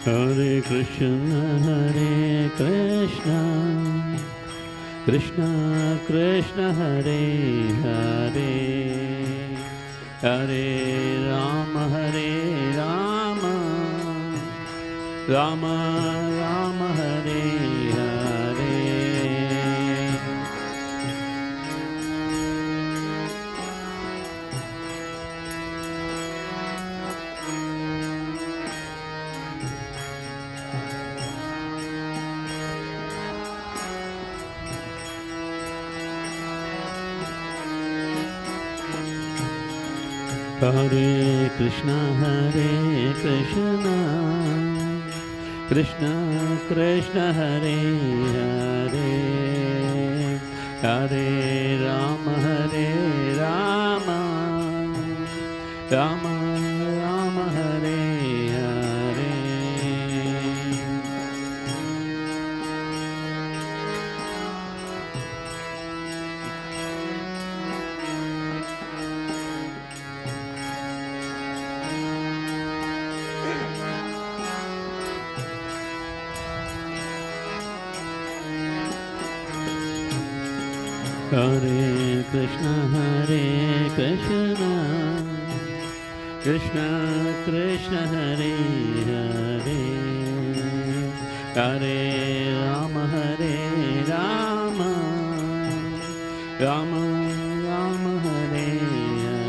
Hare Krishna, Krishna Krishna Hare Hare, Hare Rama, Rama Rama Hare Hare. Hare Krishna, Krishna Krishna Hare Hare, Hare Rama, Rama Rama Hare Hare. Hare Krishna, Krishna Krishna Hare Hare, Hare Rama, Rama Rama Hare Hare.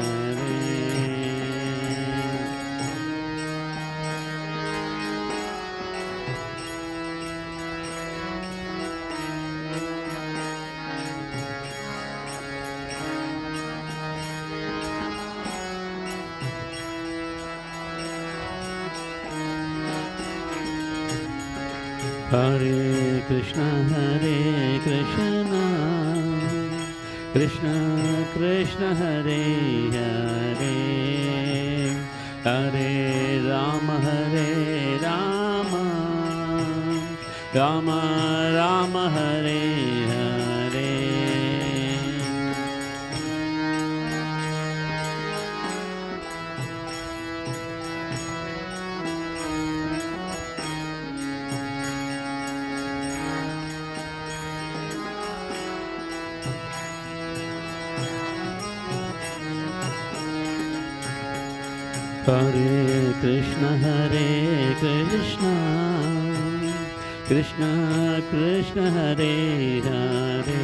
Hare Krishna, Krishna Krishna Hare Hare, Hare Rama, Rama Rama Hare Hare. Hare Krishna, Krishna Krishna Hare Hare,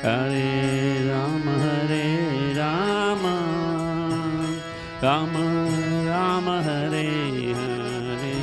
Hare Rama, Rama Rama Hare Hare.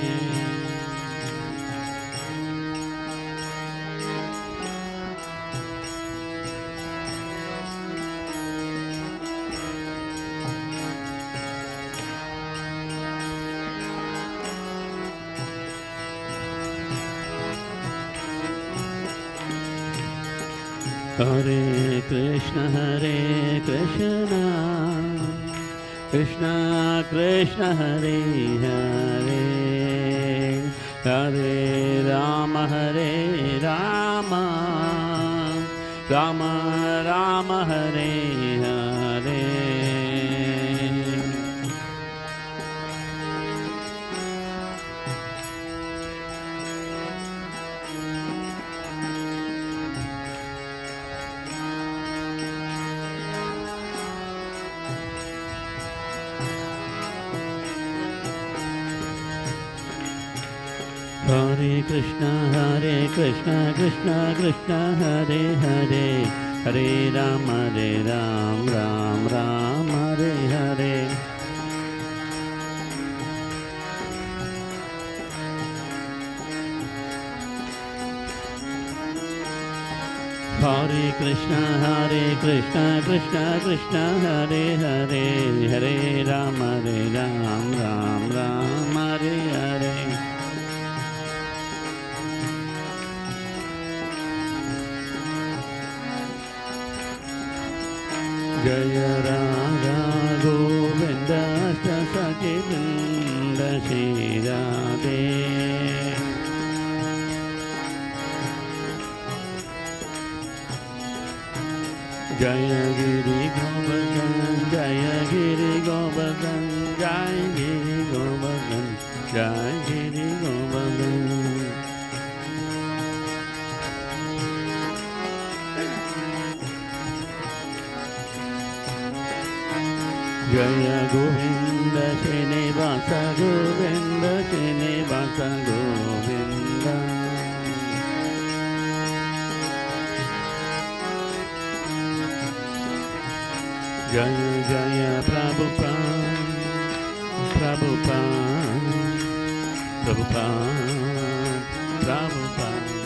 Hare Krishna, Krishna Krishna Hare Hare, Hare Rama, Rama Rama Hare Hare. Hare Krishna, Krishna Krishna Hare Hare, Hare Rama, Ram Ram Hare Hare. Hare Krishna, Krishna Krishna Hare Hare, Hare Rama, Ram Hare Hare. Jaya Radha Govinda Saki Vrinda Shri Radhe. Jaya Giri Govardhan, Jaya Giri Govardhan, Jaya Giri Govardhan, Jaya Jaya Govinda Srinivasa Govinda Srinivasa Govinda. Jaya Jaya Prabhupada Prabhupada Prabhupada Prabhupada.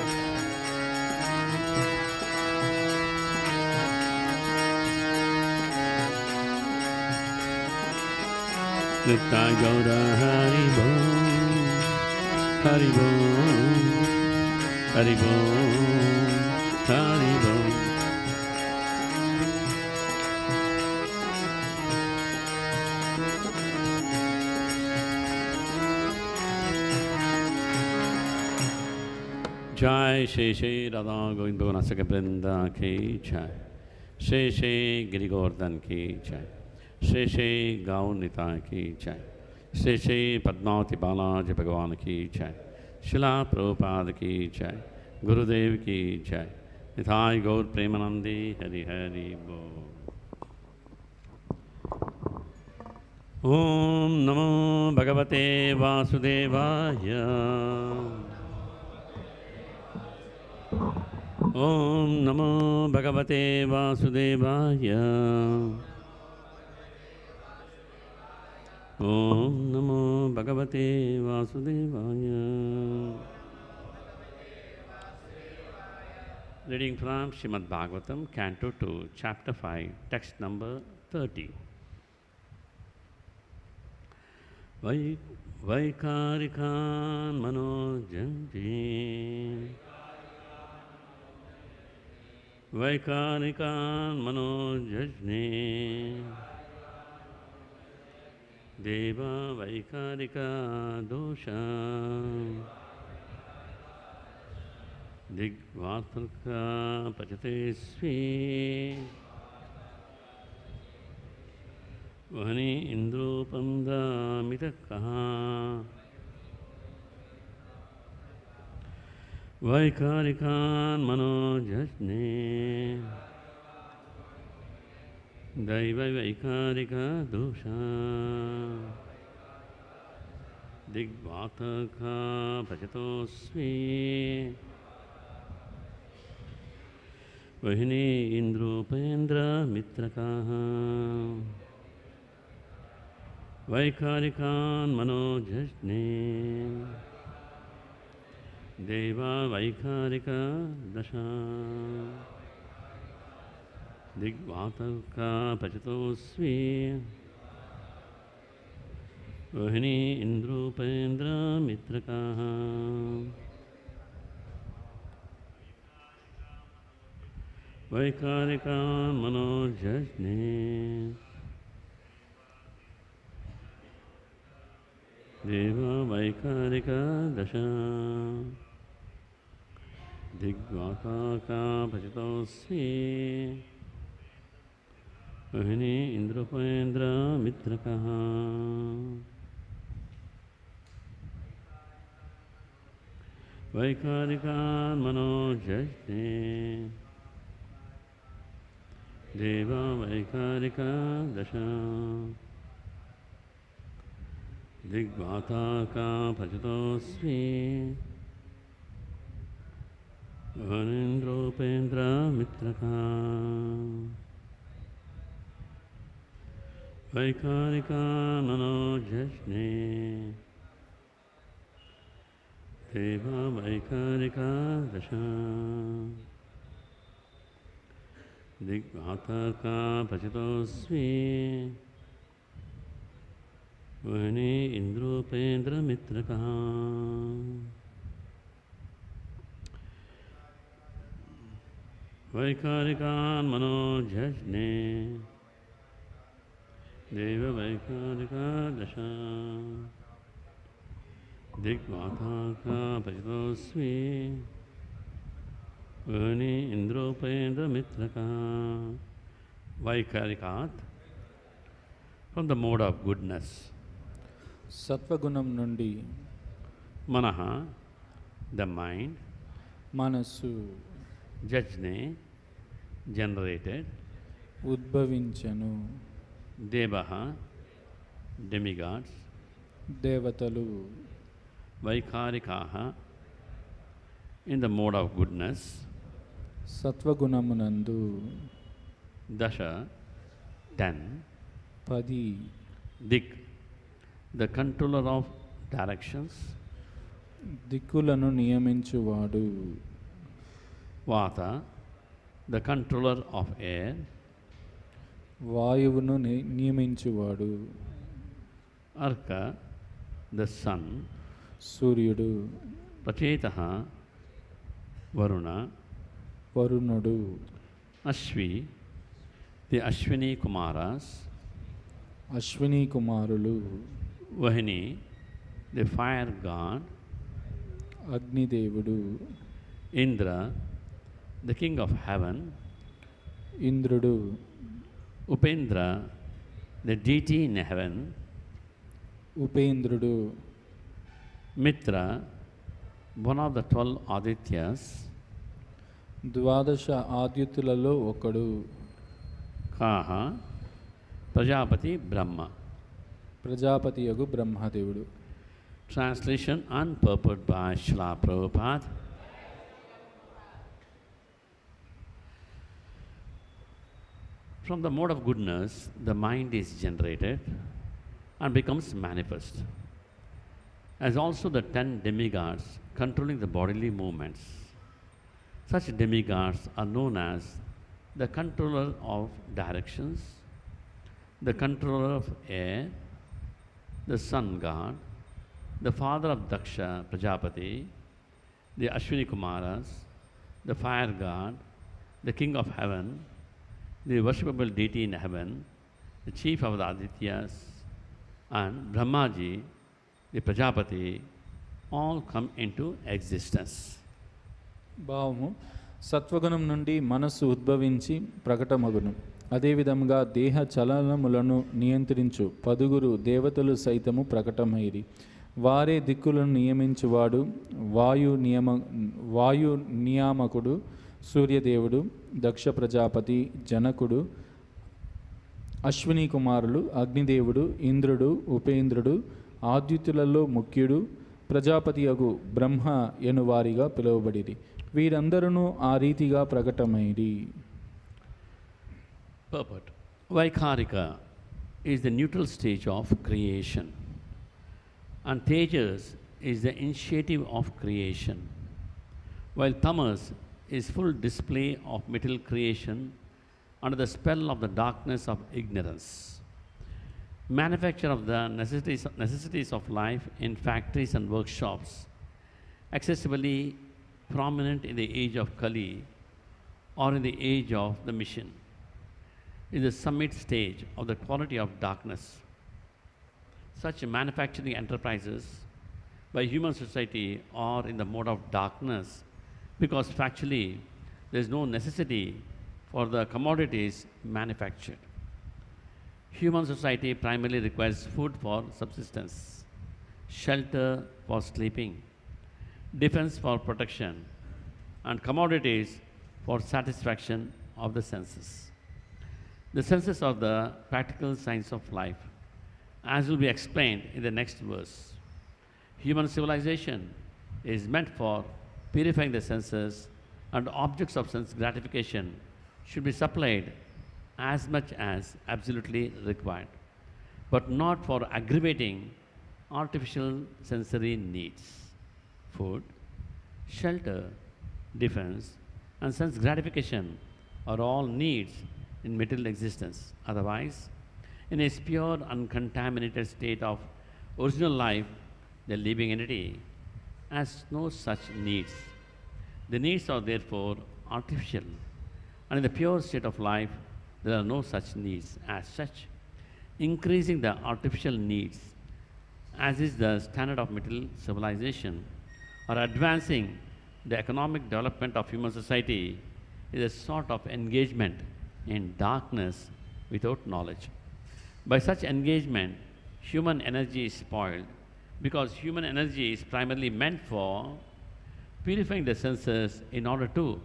Nitya Gaura Hari Bol Hari Bol Hari Bol Hari Bol. Jai Shri Shri Radha Govind Bhavanasaka Vrinda Ki Jai. Shri Shri Giri Govardhan Ki Jai. Shri Shri Gaur Nitai Ki Jai. Shri Shri Padmavati Balaji Bhagavan Ki Jai. Srila Prabhupada Ki Jai. Gurudev Ki Jai. Nitai Gaur Premanandi Hari Hari Bol. Om Namo Bhagavate Vasudevaya. Om Namo Bhagavate Vasudevaya. Om Namo Bhagavate Vasudevaya. Reading from Śrīmad-Bhāgavatam, Canto 2, Chapter 5, Text number 30. Vaikarikan manojanti Vaikarikan manojajne Deva Vaikarika dosha Digvatarka pachate svi Vani indro panda mitakaha Vaikarikan manojajne Daiva Vaikarika dosha Digvataka pachatosvi Vahini indrupendra mitrakaha Vaikarikan manojajne Deva Vaikarika dasha Digvataka pachatosvi Vahini indrupendra mitrakaha Vaikarikan manojajne Deva Vaikarika dasha Digvataka pachatosvi Vahini indrupendra mitrakaha Vaikarikan manojajne Deva Vaikarika dasha Digvataka pachatosvi Vanindropendra mitraka Vaikarika manojajne Deva Vaikarika dasha Digvataka pachatosvi Vani indropendra mitraka. Vaikarikan manojajne Deva Vaikarika dasha Digvataka pachatosvi Vani indropendra mitraka. Vaikarikat, from the mode of goodness. సత్వగుణం నుండి Manaha, the mind. మనస్సు Jajne, generated. ఉద్భవించెను. Devaha, demigods, దేవతలు, Vaikharikaha, in the mode of goodness, సత్వగుణమునందు, Dasha, 10, 10, Dik, the controller of directions, దిక్కులను నియమించువాడు, Vata, the controller of air, వాయువును నియమించువాడు, Arka, the sun, సూర్యుడు, Prachetaha, Varuna, వరుణుడు, Ashvi, the Ashwini Kumaras, Ashwini కుమారులు, Vahini, the fire god, అగ్నిదేవుడు, Indra, the king of heaven, ఇంద్రుడు, Upendra, the deity in heaven, ఉపేంద్రుడు, Mitra, one of the 12 Adityas, ద్వాదశ ఆద్యుతులలో ఒకడు, Kaha, Prajapati Brahma. ప్రజాపతియగు బ్రహ్మదేవుడు. Translation and purport by Srila Prabhupada. From the mode of goodness, the mind is generated and becomes manifest, as also the 10 demigods controlling the bodily movements. Such demigods are known as the controller of directions, the controller of air, the sun god, the father of Daksha Prajapati, the Ashwini Kumaras, the fire god, the king of heaven, the worshipable deity in heaven, the chief of the Adityas, and Brahmaji, the Prajapati, all come into existence. భావము సత్వగుణం నుండి మనస్సు ఉద్భవించి ప్రకటమగును. అదేవిధముగా దేహ చలనములను నియంత్రించు 10 దేవతలు సైతము ప్రకటమైరి. వారే దిక్కులను నియమించువాడు వాయు నియామకుడు సూర్యదేవుడు, దక్ష ప్రజాపతి, జనకుడు, అశ్విని కుమారులు, అగ్నిదేవుడు, ఇంద్రుడు, ఉపేంద్రుడు, ఆద్యుతులలో ముఖ్యుడు, ప్రజాపతియగు బ్రహ్మ ఎనువారిగా పిలువబడిరి. వీరందరూ ఆ రీతిగా ప్రకటమైరి. Purport. Vaikharika is the neutral stage of creation, and Tejas is the initiative of creation, while Tamas is full display of material creation under the spell of the darkness of ignorance. Manufacture of the necessities of life in factories and workshops, accessibly prominent in the age of Kali or in the age of the mission, is the summit stage of the quality of darkness. Such manufacturing enterprises by human society are in the mode of darkness because factually there is no necessity for the commodities manufactured. Human society primarily requires food for subsistence, shelter for sleeping, defense for protection, and commodities for satisfaction of the senses. The senses are the practical science of life, as will be explained in the next verse. Human civilization is meant for purifying the senses, and objects of sense gratification should be supplied as much as absolutely required, but not for aggravating artificial sensory needs. Food, shelter, defense, and sense gratification are all needs in material existence. Otherwise, in a pure, uncontaminated state of original life, the living entity has no such needs. The needs are therefore artificial, and in the pure state of life, there are no such needs. As such, increasing the artificial needs, as is the standard of material civilization, or advancing the economic development of human society is a sort of engagement in darkness without knowledge. By such engagement, human energy is spoiled, because human energy is primarily meant for purifying the senses in order to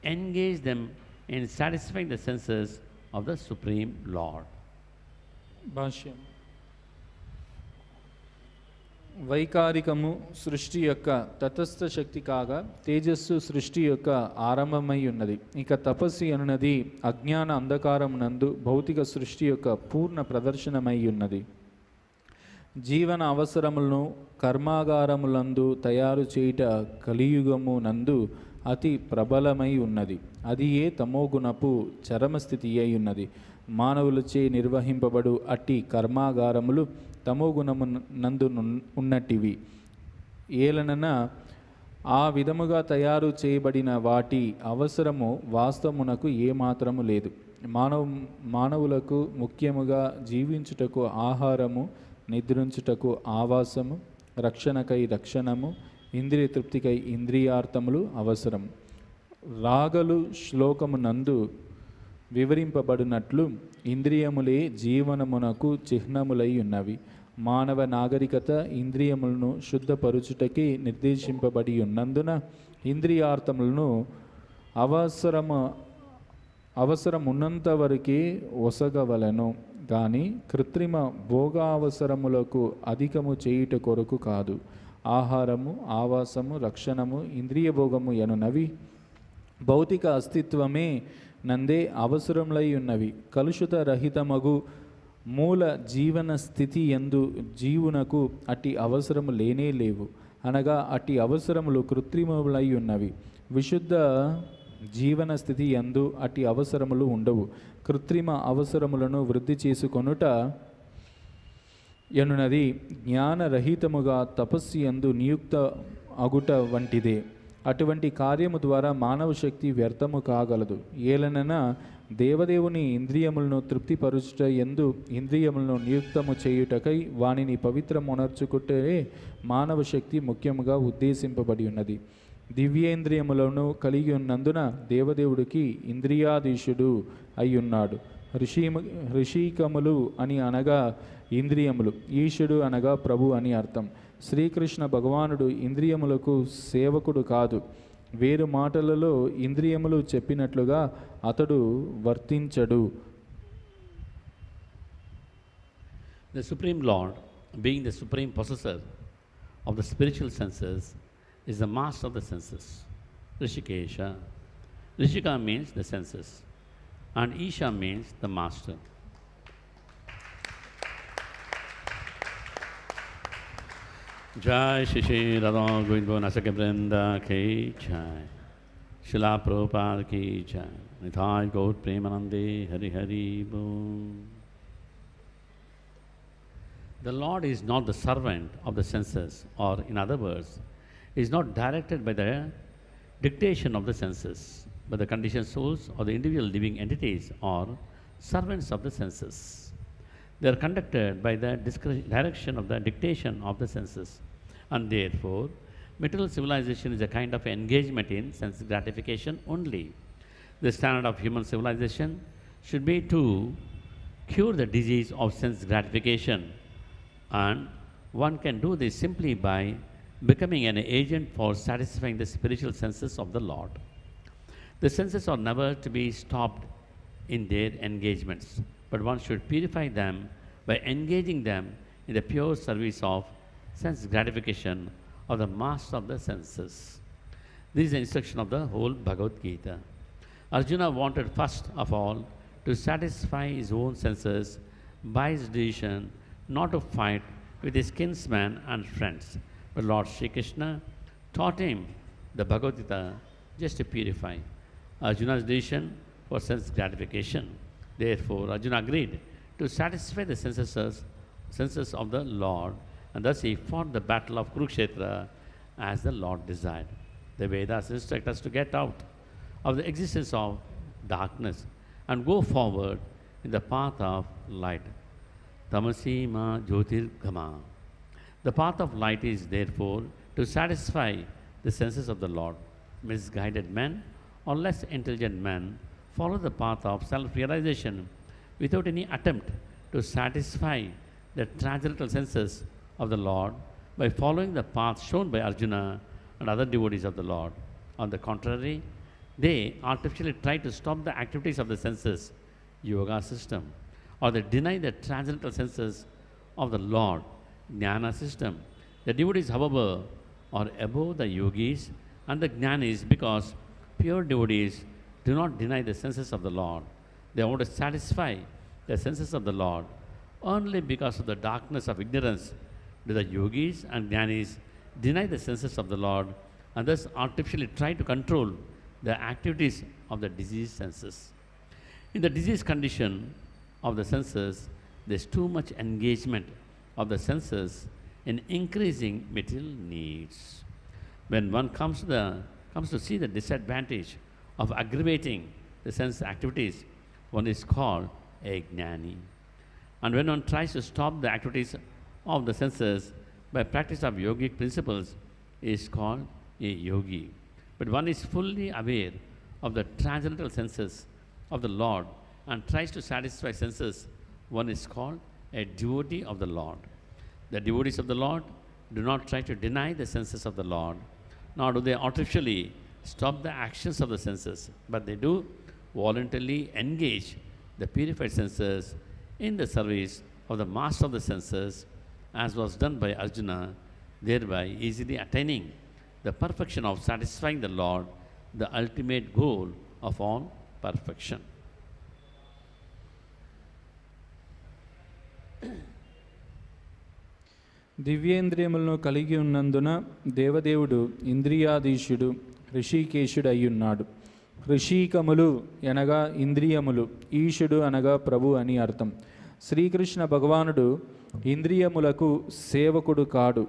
engage them in satisfying the senses of the Supreme Lord. భాష్యం. వైకారికము సృష్టి యొక్క తటస్థ శక్తి కాగా తేజస్సు సృష్టి యొక్క ఆరంభమై ఉన్నది. ఇక తపస్సు అనున్నది అజ్ఞాన అంధకారమునందు భౌతిక సృష్టి యొక్క పూర్ణ ప్రదర్శనమై ఉన్నది. జీవన అవసరములను కర్మాగారములందు తయారు చేయుట కలియుగము నందు అతి ప్రబలమై ఉన్నది. అది ఏ తమోగుణపు చరమస్థితి అయి ఉన్నది. మానవులచే నిర్వహింపబడు అట్టి కర్మాగారములు తమోగుణము నందు ఉన్నట్టివి. ఏలనన ఆ విధముగా తయారు చేయబడిన వాటి అవసరము వాస్తవమునకు ఏమాత్రము లేదు. మానవులకు ముఖ్యముగా జీవించుటకు ఆహారము, నిద్రించుటకు ఆవాసము, రక్షణకై రక్షణము, ఇంద్రియ తృప్తికై ఇంద్రియార్థములు అవసరం. రాగలు శ్లోకమునందు వివరింపబడినట్లు ఇంద్రియములే జీవనమునకు చిహ్నములై ఉన్నవి. మానవ నాగరికత ఇంద్రియములను శుద్ధపరుచుటకి నిర్దేశింపబడి ఉన్నందున ఇంద్రియార్థములను అవసరమున్నంత వరకే ఒసగవలను కానీ కృత్రిమ భోగావసరములకు అధికము చేయుట కొరకు కాదు. ఆహారము, ఆవాసము, రక్షణము, ఇంద్రియ భోగము ఎనునవి భౌతిక అస్తిత్వమే నందే అవసరములై ఉన్నవి. కలుషిత రహితమగు మూల జీవన స్థితి యందు జీవునకు అట్టి అవసరము లేనే లేవు. అనగా అట్టి అవసరములు కృత్రిమములై ఉన్నవి. విశుద్ధ జీవన స్థితి యందు అట్టి అవసరములు ఉండవు. కృత్రిమ అవసరములను వృద్ధి చేసుకొనుట ఎనున్నది జ్ఞానరహితముగా తపస్సు యందు నియుక్త అగుట వంటిదే. అటువంటి కార్యము ద్వారా మానవ శక్తి వ్యర్థము కాగలదు. ఏలనన దేవదేవుని ఇంద్రియములను తృప్తిపరుచుట యందు ఇంద్రియములను నియుక్తము చేయుటకై వానిని పవిత్రమునర్చుకుంటే మానవ శక్తి ముఖ్యముగా ఉద్దేశింపబడి ఉన్నది. దివ్యేంద్రియములను కలిగి ఉన్నందున దేవదేవుడికి ఇంద్రియాధీశుడు అయ్యున్నాడు. ఋషికములు అని అనగా ఇంద్రియములు, ఈశుడు అనగా ప్రభు అని అర్థం. శ్రీకృష్ణ భగవానుడు ఇంద్రియములకు సేవకుడు కాదు. వేరు మాటలలో ఇంద్రియములు చెప్పినట్లుగా అతడు వర్తించడు. The Supreme Lord, being the supreme possessor of the spiritual senses, is the master of the senses. Rishikesha. Rishika means the senses, and Isha means the master. Jai Shri Shri Radha Govinda Nasaka Vrinda Ki Jai. Srila Prabhupada Ki Jai. Nithai Gaur Premanande Hari Hari Bol. The Lord is not the servant of the senses, or in other words, is not directed by the dictation of the senses, but the conditioned souls or the individual living entities are servants of the senses. They are conducted by the direction of the dictation of the senses, and therefore material civilization is a kind of engagement in sense gratification only. The standard of human civilization should be to cure the disease of sense gratification, and one can do this simply by becoming an agent for satisfying the spiritual senses of the Lord. The senses are never to be stopped in their engagements, but one should purify them by engaging them in the pure service of sense gratification of the master of the senses. This is the instruction of the whole Bhagavad Gita. Arjuna wanted first of all to satisfy his own senses by his decision not to fight with his kinsmen and friends. But Lord Sri Krishna taught him the Bhagavad Gita just to purify Arjuna's decision for sense gratification. Therefore, Arjuna agreed to satisfy the senses of the Lord, and thus he fought the battle of Kurukshetra as the Lord desired. The Vedas instruct us to get out of the existence of darkness and go forward in the path of light. Tamasi ma jyotirgama. The path of light is therefore to satisfy the senses of the Lord. Misguided men or less intelligent men follow the path of self-realization without any attempt to satisfy the transcendental senses of the Lord by following the path shown by Arjuna and other devotees of the Lord. On the contrary, they artificially try to stop the activities of the senses yoga system or they deny the transcendental senses of the Lord, jnana system. The devotees, however, are above the yogis and the jnanis because pure devotees do not deny the senses of the Lord. They want to satisfy the senses of the Lord. Only because of the darkness of ignorance do the yogis and jnanis deny the senses of the Lord and thus artificially try to control the activities of the diseased senses. In the diseased condition of the senses, there is too much engagement of the senses in increasing material needs. When one comes to see the disadvantage of aggravating the sense activities, one is called a jnani. And when one tries to stop the activities of the senses by practice of yogic principles, is called a yogi. But one is fully aware of the transcendental senses of the Lord and tries to satisfy senses, one is called a devotee of the Lord. The devotees of the Lord do not try to deny the senses of the Lord, nor do they artificially stop the actions of the senses, but they do voluntarily engage the purified senses in the service of the master of the senses, as was done by Arjuna, thereby easily attaining the perfection of satisfying the Lord, the ultimate goal of all perfection. దివ్యేంద్రియములను కలిగి ఉన్నందున దేవదేవుడు ఇంద్రియాధీశుడు ఋషికేశుడు అయ్యున్నాడు. ఋషికములు అనగా ఇంద్రియములు, ఈశుడు అనగా ప్రభు అని అర్థం. శ్రీకృష్ణ భగవానుడు ఇంద్రియములకు సేవకుడు కాడు.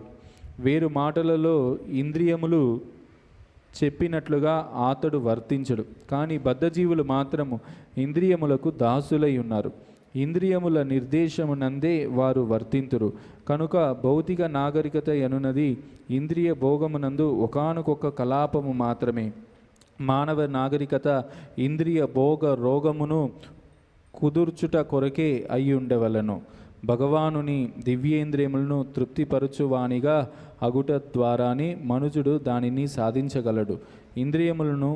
వేరు మాటలలో ఇంద్రియములు చెప్పినట్లుగా అతడు వర్తించడు. కానీ బద్ధజీవులు మాత్రము ఇంద్రియములకు దాసులై ఉన్నారు. ఇంద్రియముల నిర్దేశమునందే వారు వర్తింతురు. కనుక భౌతిక నాగరికత ఎనున్నది ఇంద్రియ భోగమునందు ఒకానొక కలాపము మాత్రమే. మానవ నాగరికత ఇంద్రియ భోగ రోగమును కుదుర్చుట కొరకే అయి ఉండవలను. భగవానుని దివ్యేంద్రియములను తృప్తిపరచువానిగా అగుట ద్వారానే మనుజుడు దానిని సాధించగలడు. ఇంద్రియములను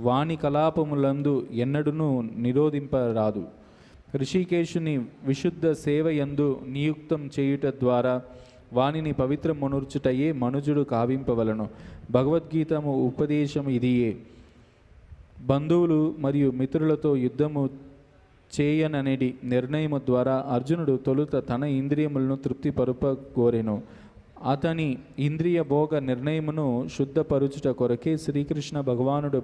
వాని కలాపములందు ఎన్నడూనూ నిరోధింపరాదు. ఋషికేశుని విశుద్ధ సేవయందు నియుక్తం చేయుట ద్వారా వానిని పవిత్రమునర్చుటయే మనుజుడు కావింపవలను. భగవద్గీతము ఉపదేశము ఇదియే. బంధువులు మరియు మిత్రులతో యుద్ధము చేయననేది నిర్ణయము ద్వారా అర్జునుడు తొలుత తన ఇంద్రియములను తృప్తిపరుపగోరెను. అతని ఇంద్రియ భోగ నిర్ణయమును శుద్ధపరుచుట కొరకే శ్రీకృష్ణ భగవానుడు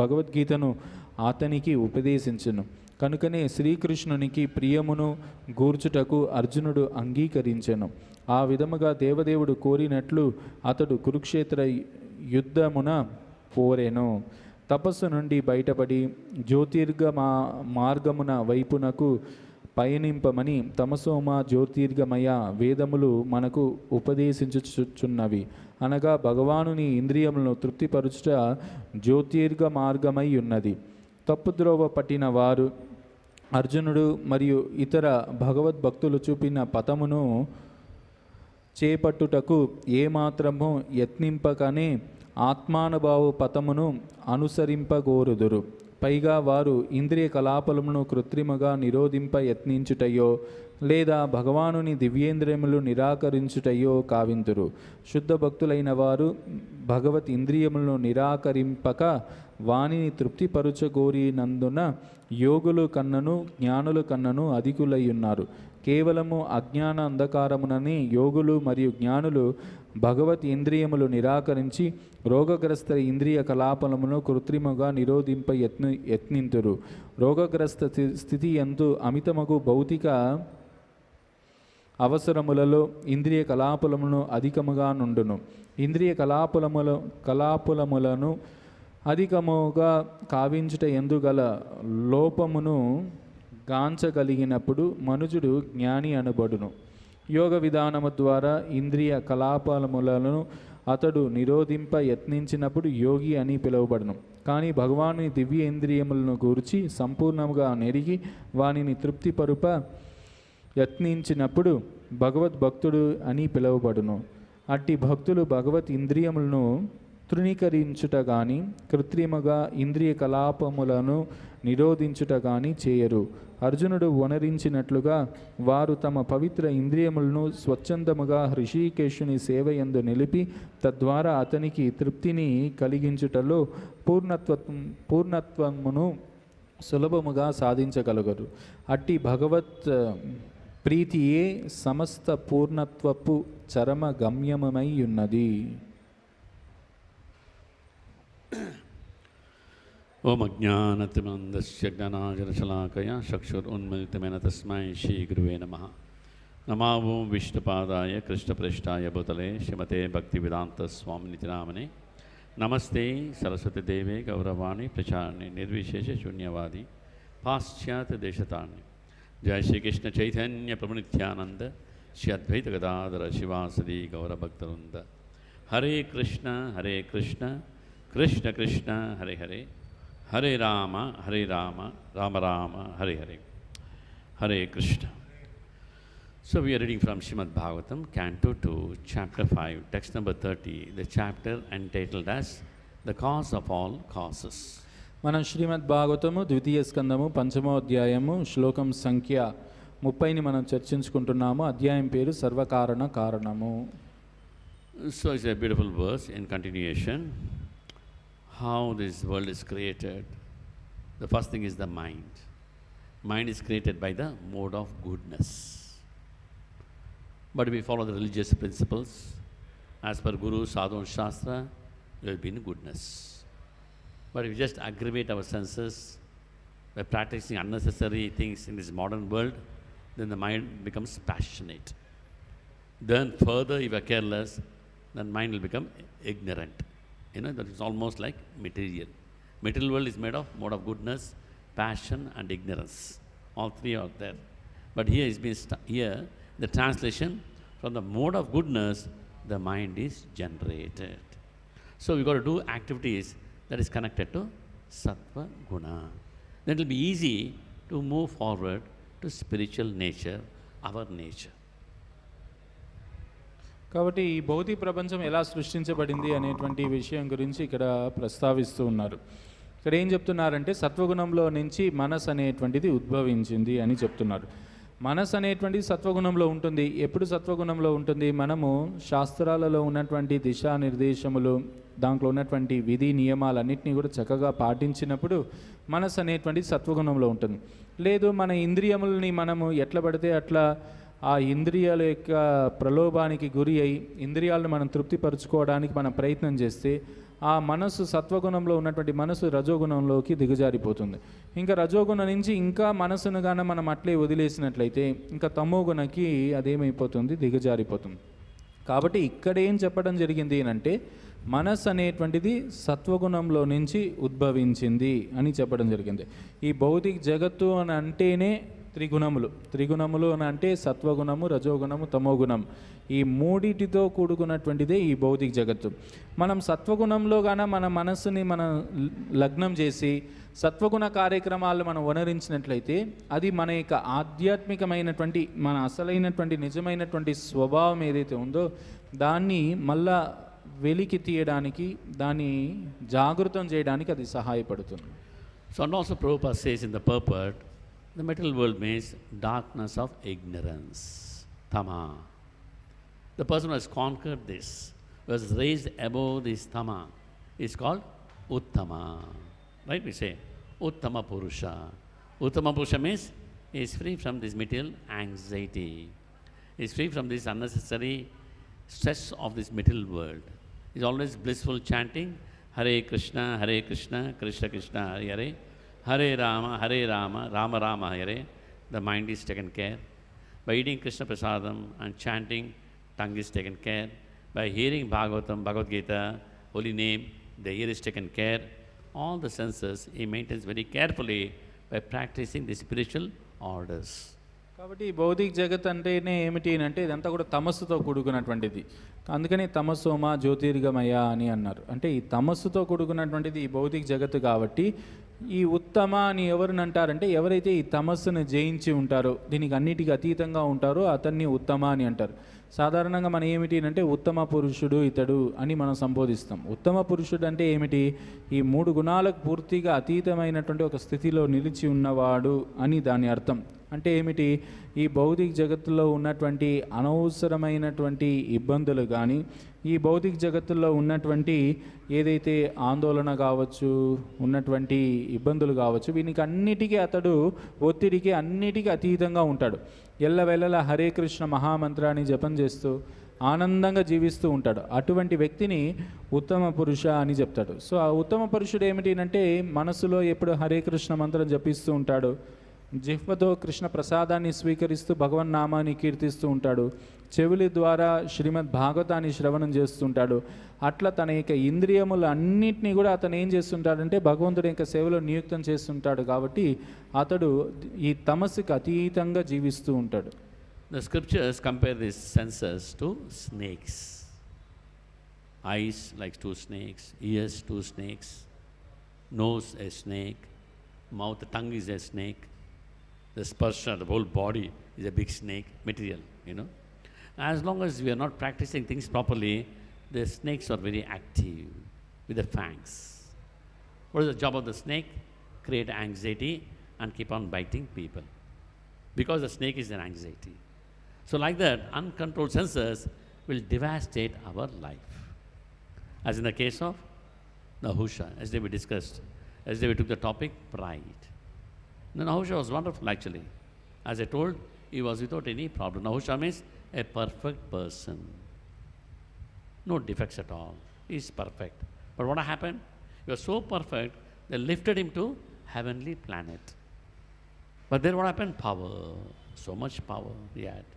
భగవద్గీతను అతనికి ఉపదేశించును. కనుకనే శ్రీకృష్ణునికి ప్రియమును గూర్చుటకు అర్జునుడు అంగీకరించెను. ఆ విధముగా దేవదేవుడు కోరినట్లు అతడు కురుక్షేత్ర యుద్ధమున పోరెను. తపస్సు నుండి బయటపడి జ్యోతిర్గ మార్గమున వైపునకు పయనింపమని తమసోమ జ్యోతిర్గమయ వేదములు మనకు ఉపదేశించుచున్నవి. అనగా భగవానుని ఇంద్రియములను తృప్తిపరచుట జ్యోతిర్గ మార్గమై ఉన్నది. తప్పుద్రోవ పట్టిన వారు అర్జునుడు మరియు ఇతర భగవద్భక్తులు చూపిన పథమును చేపట్టుటకు ఏమాత్రము యత్నింపకనే ఆత్మానుభావ పథమును అనుసరింపగోరుదురు. పైగా వారు ఇంద్రియ కలాపములను కృత్రిమగా నిరోధింప యత్నించుటయో లేదా భగవానుని దివ్యేంద్రియములు నిరాకరించుటయో కావింతురు. శుద్ధ భక్తులైన వారు భగవత్ ఇంద్రియములను నిరాకరింపక వానిని తృప్తిపరచగోరినందున యోగులు కన్నను జ్ఞానుల కన్నను అధికులై ఉన్నారు. కేవలము అజ్ఞాన అంధకారమునని యోగులు మరియు జ్ఞానులు భగవత్ ఇంద్రియములు నిరాకరించి రోగగ్రస్త ఇంద్రియ కలాపములను కృత్రిమగా నిరోధింప యత్నింతురు. రోగగ్రస్త స్థితి ఎందు అమితమగు భౌతిక అవసరములలో ఇంద్రియ కలాపములను అధికముగా నుండును. ఇంద్రియ కలాపములను అధికముగా కావించుట ఎందుగల లోపమును గాంచగలిగినప్పుడు మనుజుడు జ్ఞాని అనబడును. యోగ విధానము ద్వారా ఇంద్రియ కలాపములను అతడు నిరోధింప యత్నించినప్పుడు యోగి అని పిలువబడును. కానీ భగవాను దివ్య ఇంద్రియములను గూర్చి సంపూర్ణంగా నెరిగి వానిని తృప్తిపరుప యత్నించినప్పుడు భగవద్భక్తుడు అని పిలువబడును. అట్టి భక్తులు భగవత్ ఇంద్రియములను తృణీకరించుట కానీ కృత్రిమగా ఇంద్రియ కలాపములను నిరోధించుట కానీ చేయరు. అర్జునుడు వనరించినట్లుగా వారు తమ పవిత్ర ఇంద్రియములను స్వచ్ఛందముగా హృషీకేశుని సేవయందు నిలిపి తద్వారా అతనికి తృప్తిని కలిగించుటలో పూర్ణత్వమును సులభముగా సాధించగలగరు. అట్టి భగవత్ ప్రీతియే సమస్త పూర్ణత్వపు చరమ గమ్యమై ఉన్నది. ఓం అజ్ఞానతిమందస్య జ్ఞానాజనశలాకయా చక్షురున్మిలితమైన తస్మై శ్రీగురువే నమః. నమో ఓం విష్ణుపాదాయ కృష్ణప్రేష్ఠాయ భూతలే శ్రీమతే భక్తివేదాంత స్వామినితి నామనే. నమస్తే సరస్వతీదేవే గౌరవాణి ప్రచారిణి నిర్విశేష శూన్యవాది పాశ్చాత్య దేశతాన్ని. జయ శ్రీకృష్ణ చైతన్య ప్రభు నిత్యానంద శ్రీ అద్వైత Gadadhara శివాసది గౌరభక్తవృంద. Hare Krishna Krishna Krishna Hare Hare, Hare Rama Rama Rama Hare Hare. Hare Krishna. So we are reading from Śrīmad-Bhāgavatam, Canto 2, Chapter 5, text number 30, the chapter entitled as The Cause of All Causes. మనం శ్రీమద్-భాగవతము ద్వితీయ స్కందము 5వ అధ్యాయము శ్లోకం సంఖ్య 30ని మనం చర్చించుకుంటున్నాము. అధ్యాయం పేరు సర్వకారణ కారణము. So it's a beautiful verse in continuation. How this world is created. The first thing is the mind. Mind is created by the mode of goodness. But if we follow the religious principles, as per Guru, Sadhu and Shastra, we will be in goodness. But if we just aggravate our senses by practicing unnecessary things in this modern world, then the mind becomes passionate. Then further, if we are careless, then mind will become ignorant. That is almost like material. Material world is made of mode of goodness, passion and ignorance. All three are there. But here is being here the translation from the mode of goodness, the mind is generated. So we got to do activities that is connected to sattva guna. Then it will be easy to move forward to spiritual nature, our nature. కాబట్టి ఈ భౌతిక ప్రపంచం ఎలా సృష్టించబడింది అనేటువంటి విషయం గురించి ఇక్కడ ప్రస్తావిస్తూ ఉన్నారు. ఇక్కడ ఏం చెప్తున్నారంటే సత్వగుణంలో నుంచి మనసు అనేటువంటిది ఉద్భవించింది అని చెప్తున్నారు. మనసు అనేటువంటిది సత్వగుణంలో ఉంటుంది. ఎప్పుడు సత్వగుణంలో ఉంటుంది? మనము శాస్త్రాలలో ఉన్నటువంటి దిశానిర్దేశములు, దాంట్లో ఉన్నటువంటి విధి నియమాలన్నింటినీ కూడా చక్కగా పాటించినప్పుడు మనసు అనేటువంటిది సత్వగుణంలో ఉంటుంది. లేదు మన ఇంద్రియములని మనము ఎట్లా పడితే అట్లా ఆ ఇంద్రియాల యొక్క ప్రలోభానికి గురి అయి ఇంద్రియాలను మనం తృప్తిపరచుకోవడానికి మనం ప్రయత్నం చేస్తే ఆ మనసు సత్వగుణంలో ఉన్నటువంటి మనసు రజోగుణంలోకి దిగజారిపోతుంది. ఇంకా రజోగుణం నుంచి ఇంకా మనసును గాన మనం అట్లే వదిలేసినట్లయితే ఇంకా తమోగుణకి అదేమైపోతుంది? దిగజారిపోతుంది. కాబట్టి ఇక్కడ ఏం చెప్పడం జరిగింది అంటే మనసు అనేటువంటిది సత్వగుణంలో నుంచి ఉద్భవించింది అని చెప్పడం జరిగింది. ఈ భౌతిక జగత్తు అని అంటేనే త్రిగుణములు అని అంటే సత్వగుణము, రజోగుణము, తమోగుణం. ఈ మూడిటితో కూడుకున్నటువంటిదే ఈ భౌతిక జగత్తు. మనం సత్వగుణంలో గాన మన మనస్సుని మనం లగ్నం చేసి సత్వగుణ కార్యక్రమాలు మనం వనరించినట్లయితే అది మన యొక్క ఆధ్యాత్మికమైనటువంటి మన అసలైనటువంటి నిజమైనటువంటి స్వభావం ఏదైతే ఉందో దాన్ని మళ్ళా వెలికి తీయడానికి, దాన్ని జాగృతం చేయడానికి అది సహాయపడుతుంది. So and also Prabhupada says in the purport, the material world means darkness of ignorance, tama. The person who has conquered this, who has raised above this tama, is called Uttama. Right? We say Uttama Purusha. Uttama Purusha means he is free from this material anxiety. He is free from this unnecessary stress of this material world. He is always blissful chanting Hare Krishna, Krishna Krishna, Hare Hare. Hare Rama, Rama Rama Hare. The mind is taken care. By eating Krishna Prasadam and chanting, tongue is taken care. By hearing Bhagavatam, Bhagavad Gita, holy name, the ear is taken care. All the senses he maintains very carefully by practicing the spiritual orders. కాబట్టి భౌతిక జగత్ అంటేనే ఏమిటి అంటే ఇదంతా కూడా తమస్సుతో కూడుకున్నటువంటిది. అందుకని తమస్సోమ జ్యోతిర్గమయ అని అన్నారు. అంటే ఈ తమస్సుతో కూడుకున్నటువంటిది ఈ భౌతిక జగత్తు కాబట్టి ఈ ఉత్తమ అని ఎవరిని అంటారంటే ఎవరైతే ఈ తమస్సును జయించి ఉంటారో, దీనికి అన్నిటికీ అతీతంగా ఉంటారో అతన్ని ఉత్తమ అని అంటారు. సాధారణంగా మనం ఏమిటి అంటే ఉత్తమ పురుషుడు ఇతడు అని మనం సంబోధిస్తాం. ఉత్తమ పురుషుడు అంటే ఏమిటి? ఈ 3 గుణాలకు పూర్తిగా అతీతమైనటువంటి ఒక స్థితిలో నిలిచి ఉన్నవాడు అని దాని అర్థం. అంటే ఏమిటి? ఈ భౌతిక జగత్తులో ఉన్నటువంటి అనవసరమైనటువంటి ఇబ్బందులు కానీ, ఈ భౌతిక జగత్తుల్లో ఉన్నటువంటి ఏదైతే ఆందోళన కావచ్చు, ఉన్నటువంటి ఇబ్బందులు కావచ్చు, వీనికి అన్నిటికీ అతడు ఒత్తిడికి అన్నిటికీ అతీతంగా ఉంటాడు. ఎల్లవేళలా హరే కృష్ణ మహామంత్రాన్ని జపం చేస్తూ ఆనందంగా జీవిస్తూ ఉంటాడు. అటువంటి వ్యక్తిని ఉత్తమ పురుష అని చెప్తాడు. సో ఆ ఉత్తమ పురుషుడు ఏమిటి అంటే మనసులో ఎప్పుడు హరే కృష్ణ మంత్రం జపిస్తూ ఉంటాడు, జిహ్వతో కృష్ణ ప్రసాదాన్ని స్వీకరిస్తూ భగవన్ నామాన్ని కీర్తిస్తూ ఉంటాడు, చెవుల ద్వారా శ్రీమద్-భాగవతాన్ని శ్రవణం చేస్తుంటాడు. అట్లా తన యొక్క ఇంద్రియములు అన్నింటినీ కూడా అతను ఏం చేస్తుంటాడంటే భగవంతుడి యొక్క సేవలో నియుక్తం చేస్తుంటాడు. కాబట్టి అతడు ఈ తమస్సుకి అతీతంగా జీవిస్తూ ఉంటాడు. The scriptures compare these senses to snakes. Eyes like 2 snakes, ears 2 snakes, nose a snake, mouth, tongue is a snake, the sparsha, the whole body is a big snake material, you know. As long as we are not practicing things properly, the snakes are very active with the fangs. What is the job of the snake? Create anxiety and keep on biting people, because the snake is an anxiety. So like that, uncontrolled senses will devastate our life. As in the case of Nahusha, yesterday we discussed, yesterday we took the topic pride. Now Nahusha was wonderful actually. As I told, he was without any problem. Nahusha means a perfect person. No defects at all. He is perfect. But what happened? He was so perfect, they lifted him to heavenly planet. But then what happened? Power. So much power he had.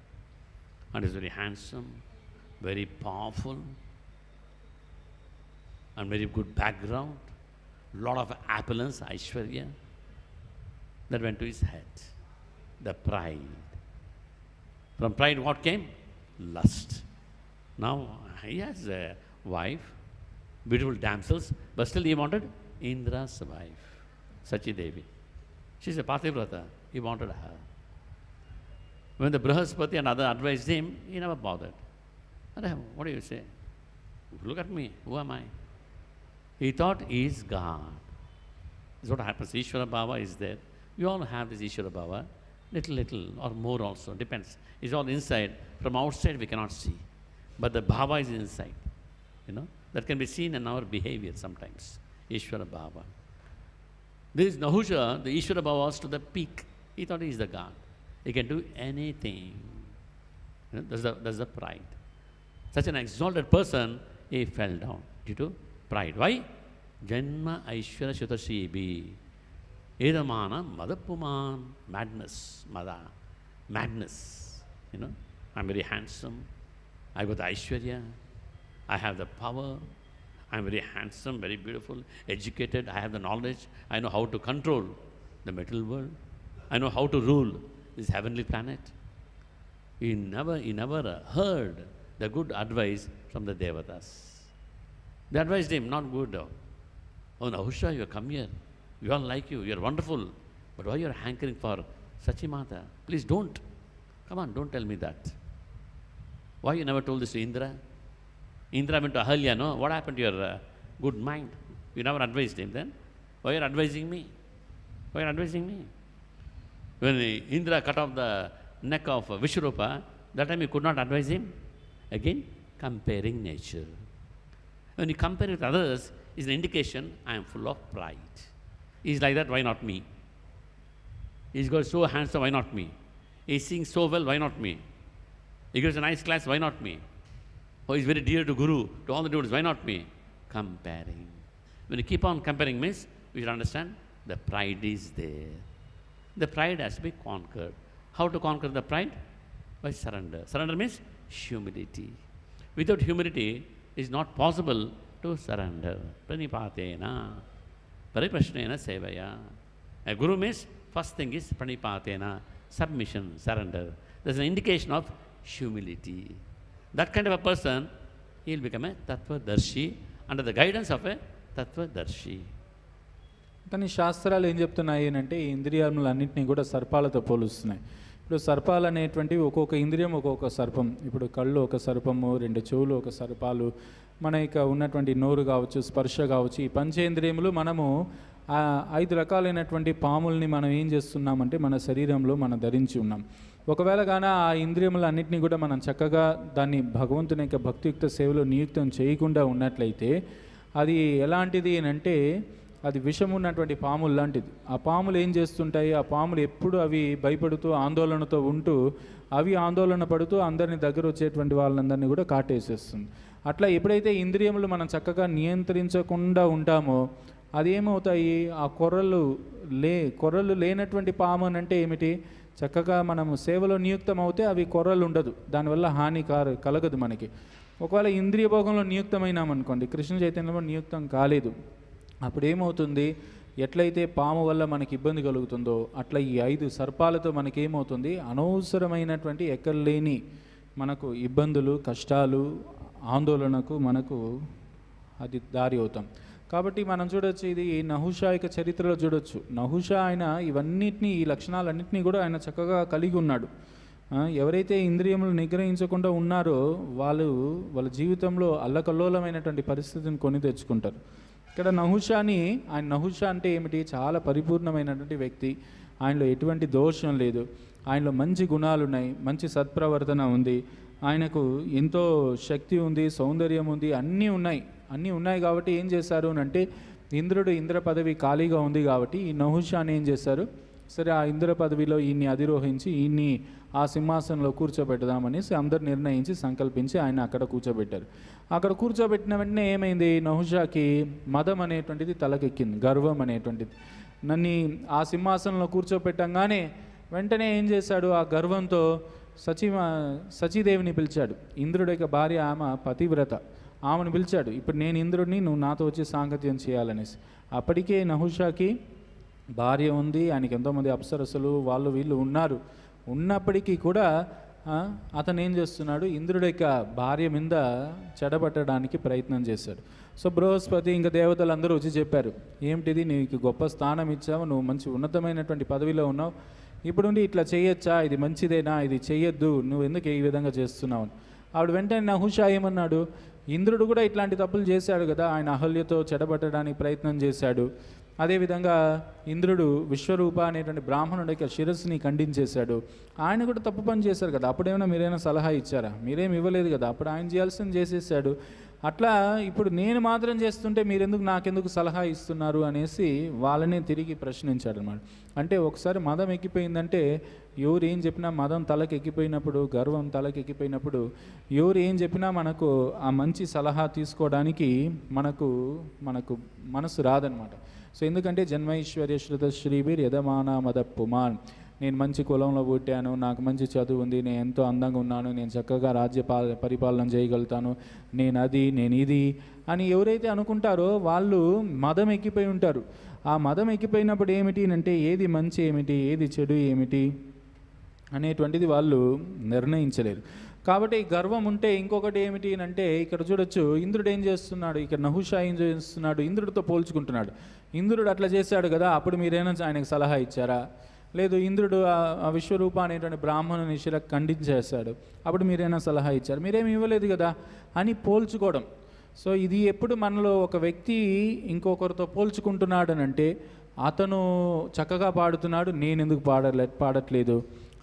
And he's very handsome, very powerful, and very good background, lot of opulence, Aishwarya. That went to his head. The pride. From pride what came? Lust. Now he has a wife, beautiful damsels, but still he wanted Indra's wife, Sachi Devi. She's a Pativrata. He wanted her. When the Brihaspati and other advised him, he never bothered. What do you say? Look at me. Who am I? He thought he is God. This is what happens. Ishvara Bhava is there. We all have this Ishvara Bhava. Little or more also. Depends. It's all inside. From outside we cannot see. But the Bhava is inside. You know? That can be seen in our behavior sometimes. Ishvara Bhava. This Nahusha, the Ishvara Bhava was to the peak. He thought he is the God. He can do anything. You know, that's the pride. Such an exalted person, he fell down due to pride. Why? Janma Aishwara Shutashibi. Edamana Madapuman. Madness. Mada. Madness. You know, I'm very handsome. I got the Aishwarya. I have the power. I'm very handsome, very beautiful, educated. I have the knowledge. I know how to control the material world. I know how to rule this heavenly planet. He never heard the good advice from the Devatas. They advised him, not good. Oh, Nahusha, you come here. We all like you. You're wonderful. But why you're hankering for Sachimata? Please don't. Come on, don't tell me that. Why you never told this to Indra? Indra went to Ahalya, no? What happened to your good mind? You never advised him then. Why you're advising me? Why you're advising me? When Indra cut off the neck of Vishrupa, that time you could not advise him. Again, comparing nature. When you compare with others, is an indication I am full of pride. He's like that, why not me? He's got so handsome, why not me? He sings so well, why not me? He gives a nice class, why not me? Oh, he's very dear to Guru, to all the devotees, why not me? Comparing. When you keep on comparing means, we should understand the pride is there. The pride has to be conquered. How to conquer the pride? By surrender. Surrender means humility. Without humility, it is not possible to surrender. Pranipatena. Pariprashnena sevaya. A guru means, first thing is pranipatena, submission, surrender. There's an indication of humility. That kind of a person, he will become a Tattva-darshi under the guidance of a Tattva-darshi. కానీ శాస్త్రాలు ఏం చెప్తున్నాయి అంటే ఈ ఇంద్రియాలన్నింటినీ కూడా సర్పాలతో పోలుస్తున్నాయి. ఇప్పుడు సర్పాలు అనేటువంటివి ఒక్కొక్క ఇంద్రియం ఒక్కొక్క సర్పం. ఇప్పుడు కళ్ళు ఒక సర్పము, 2 చెవులు ఒక సర్పాలు, మన ఇక ఉన్నటువంటి నోరు కావచ్చు, స్పర్శ కావచ్చు, ఈ పంచేంద్రియములు మనము 5 రకాలైనటువంటి పాముల్ని మనం ఏం చేస్తున్నామంటే మన శరీరంలో మనం ధరించి ఉన్నాం. ఒకవేళ కానీ ఆ ఇంద్రియములన్నింటినీ కూడా మనం చక్కగా దాన్ని భగవంతుని యొక్క భక్తియుక్త సేవలో నియుక్తం చేయకుండా ఉన్నట్లయితే అది ఎలాంటిది అంటే అది విషం ఉన్నటువంటి పాములు లాంటిది. ఆ పాములు ఏం చేస్తుంటాయి, ఆ పాములు ఎప్పుడు అవి భయపడుతూ ఆందోళనతో ఉంటూ అవి ఆందోళన పడుతూ అందరిని దగ్గర వచ్చేటువంటి వాళ్ళందరినీ కూడా కాటేసేస్తుంది. అట్లా ఎప్పుడైతే ఇంద్రియములు మనం చక్కగా నియంత్రించకుండా ఉంటామో అది ఏమవుతాయి, ఆ కొర్రలు లేనటువంటి పాము అని అంటే ఏమిటి, చక్కగా మనము సేవలో నియుక్తం అవుతే అవి కొర్రలు ఉండదు, దానివల్ల హాని కలగదు మనకి. ఒకవేళ ఇంద్రియ భోగంలో నియుక్తమైనామనుకోండి, కృష్ణ చైతన్యంలో నియుక్తం కాలేదు, అప్పుడు ఏమవుతుంది, ఎట్లయితే పాము వల్ల మనకి ఇబ్బంది కలుగుతుందో అట్లా ఈ 5 సర్పాలతో మనకేమవుతుంది, అనవసరమైనటువంటి ఎక్కడలేని మనకు ఇబ్బందులు, కష్టాలు, ఆందోళనకు మనకు అది దారి అవుతాం. కాబట్టి మనం చూడొచ్చు, ఇది నహుషా యొక్క చరిత్రలో చూడొచ్చు. నహుషా ఆయన ఇవన్నిటినీ, ఈ లక్షణాలన్నింటినీ కూడా ఆయన చక్కగా కలిగి ఉన్నాడు. ఎవరైతే ఇంద్రియములు నిగ్రహించకుండా ఉన్నారో వాళ్ళ జీవితంలో అల్లకల్లోలమైనటువంటి పరిస్థితిని కొని తెచ్చుకుంటారు. ఇక్కడ నహుషా అంటే ఏమిటి, చాలా పరిపూర్ణమైనటువంటి వ్యక్తి, ఆయనలో ఎటువంటి దోషం లేదు, ఆయనలో మంచి గుణాలు ఉన్నాయి, మంచి సత్ప్రవర్తన ఉంది, ఆయనకు ఎంతో శక్తి ఉంది, సౌందర్యం ఉంది, అన్నీ ఉన్నాయి కాబట్టి ఏం చేశారు అంటే ఇంద్ర పదవి ఖాళీగా ఉంది కాబట్టి ఈ నహుషాని ఏం చేశారు, సరే ఆ ఇంద్ర పదవిలో ఈయన్ని అధిరోహించి ఈయన్ని ఆ సింహాసనంలో కూర్చోబెడదామనేసి అందరు నిర్ణయించి సంకల్పించి ఆయన అక్కడ కూర్చోబెట్టారు. అక్కడ కూర్చోబెట్టిన వెంటనే ఏమైంది, నహుషాకి మదం అనేటువంటిది తలకెక్కింది, గర్వం అనేటువంటిది. నన్ను ఆ సింహాసనంలో కూర్చోబెట్టంగానే వెంటనే ఏం చేశాడు, ఆ గర్వంతో సచీదేవిని పిలిచాడు. ఇంద్రుడి యొక్క భార్య, ఆమె పతివ్రత, ఆమెను పిలిచాడు. ఇప్పుడు నేను ఇంద్రుడిని, నువ్వు నాతో వచ్చి సాంగత్యం చేయాలనేసి. అప్పటికే నహుషాకి భార్య ఉంది, ఆయనకి ఎంతోమంది అప్సరసులు వీళ్ళు ఉన్నప్పటికీ కూడా అతను ఏం చేస్తున్నాడు, ఇంద్రుడి యొక్క భార్య మీద చెడబట్టడానికి ప్రయత్నం చేశాడు. సో బృహస్పతి ఇంకా దేవతలందరూ వచ్చి చెప్పారు, ఏమిటిది, నీకు గొప్ప స్థానం ఇచ్చావు, నువ్వు మంచి ఉన్నతమైనటువంటి పదవిలో ఉన్నావు, ఇప్పుడు నుండి ఇట్లా చేయొచ్చా, ఇది మంచిదేనా, ఇది చెయ్యొద్దు, నువ్వు ఎందుకు ఈ విధంగా చేస్తున్నావు. ఆవిడ వెంటనే నహుషా ఏమన్నాడు, ఇంద్రుడు కూడా ఇట్లాంటి తప్పులు చేశాడు కదా, ఆయన అహల్యతో చెడబట్టడానికి ప్రయత్నం చేశాడు, అదేవిధంగా ఇంద్రుడు విశ్వరూప అనేటువంటి బ్రాహ్మణుడి యొక్క శిరస్సుని ఖండించేశాడు, ఆయన కూడా తప్పు పని చేశారు కదా, అప్పుడేమైనా మీరైనా సలహా ఇచ్చారా, మీరేమి ఇవ్వలేదు కదా, అప్పుడు ఆయన చేయాల్సింది చేసేసాడు, అట్లా ఇప్పుడు నేను మాత్రం చేస్తుంటే మీరెందుకు నాకెందుకు సలహా ఇస్తున్నారు అనేసి వాళ్ళనే తిరిగి ప్రశ్నించాడు అనమాట. అంటే ఒకసారి మదం ఎక్కిపోయిందంటే ఎవరు ఏం చెప్పినా, మదం తలకి ఎక్కిపోయినప్పుడు, గర్వం తలకి ఎక్కిపోయినప్పుడు ఎవరు ఏం చెప్పినా మనకు ఆ మంచి సలహా తీసుకోవడానికి మనకు మనసు రాదనమాట. సో ఎందుకంటే జన్మైశ్వర్య శృత శ్రీబీర్ యదమానా మద పుమాన్, నేను మంచి కులంలో పుట్టాను, నాకు మంచి చదువు ఉంది, నేను ఎంతో అందంగా ఉన్నాను, నేను చక్కగా పరిపాలన చేయగలుగుతాను, నేను ఇది అని ఎవరైతే అనుకుంటారో వాళ్ళు మదం ఎక్కిపోయి ఉంటారు. ఆ మదం ఎక్కిపోయినప్పుడు ఏమిటి అంటే ఏది మంచి ఏమిటి, ఏది చెడు ఏమిటి అనేటువంటిది వాళ్ళు నిర్ణయించలేరు. కాబట్టి గర్వం ఉంటే ఇంకొకటి ఏమిటి అంటే ఇక్కడ చూడొచ్చు, ఇంద్రుడు ఏం చేస్తున్నాడు, ఇక్కడ నహుషా ఏం చేస్తున్నాడు, ఇంద్రుడితో పోల్చుకుంటున్నాడు. ఇంద్రుడు అట్లా చేశాడు కదా, అప్పుడు మీరైనా ఆయనకు సలహా ఇచ్చారా, లేదు ఇంద్రుడు ఆ విశ్వరూప అనేటువంటి బ్రాహ్మణుని శిర ఖండించేశాడు, అప్పుడు మీరైనా సలహా ఇచ్చారు, మీరేమి ఇవ్వలేదు కదా అని పోల్చుకోవడం. సో ఇది ఎప్పుడు మనలో ఒక వ్యక్తి ఇంకొకరితో పోల్చుకుంటున్నాడు అని అంటే, అతను చక్కగా పాడుతున్నాడు, నేను ఎందుకు పాడట్లేదు,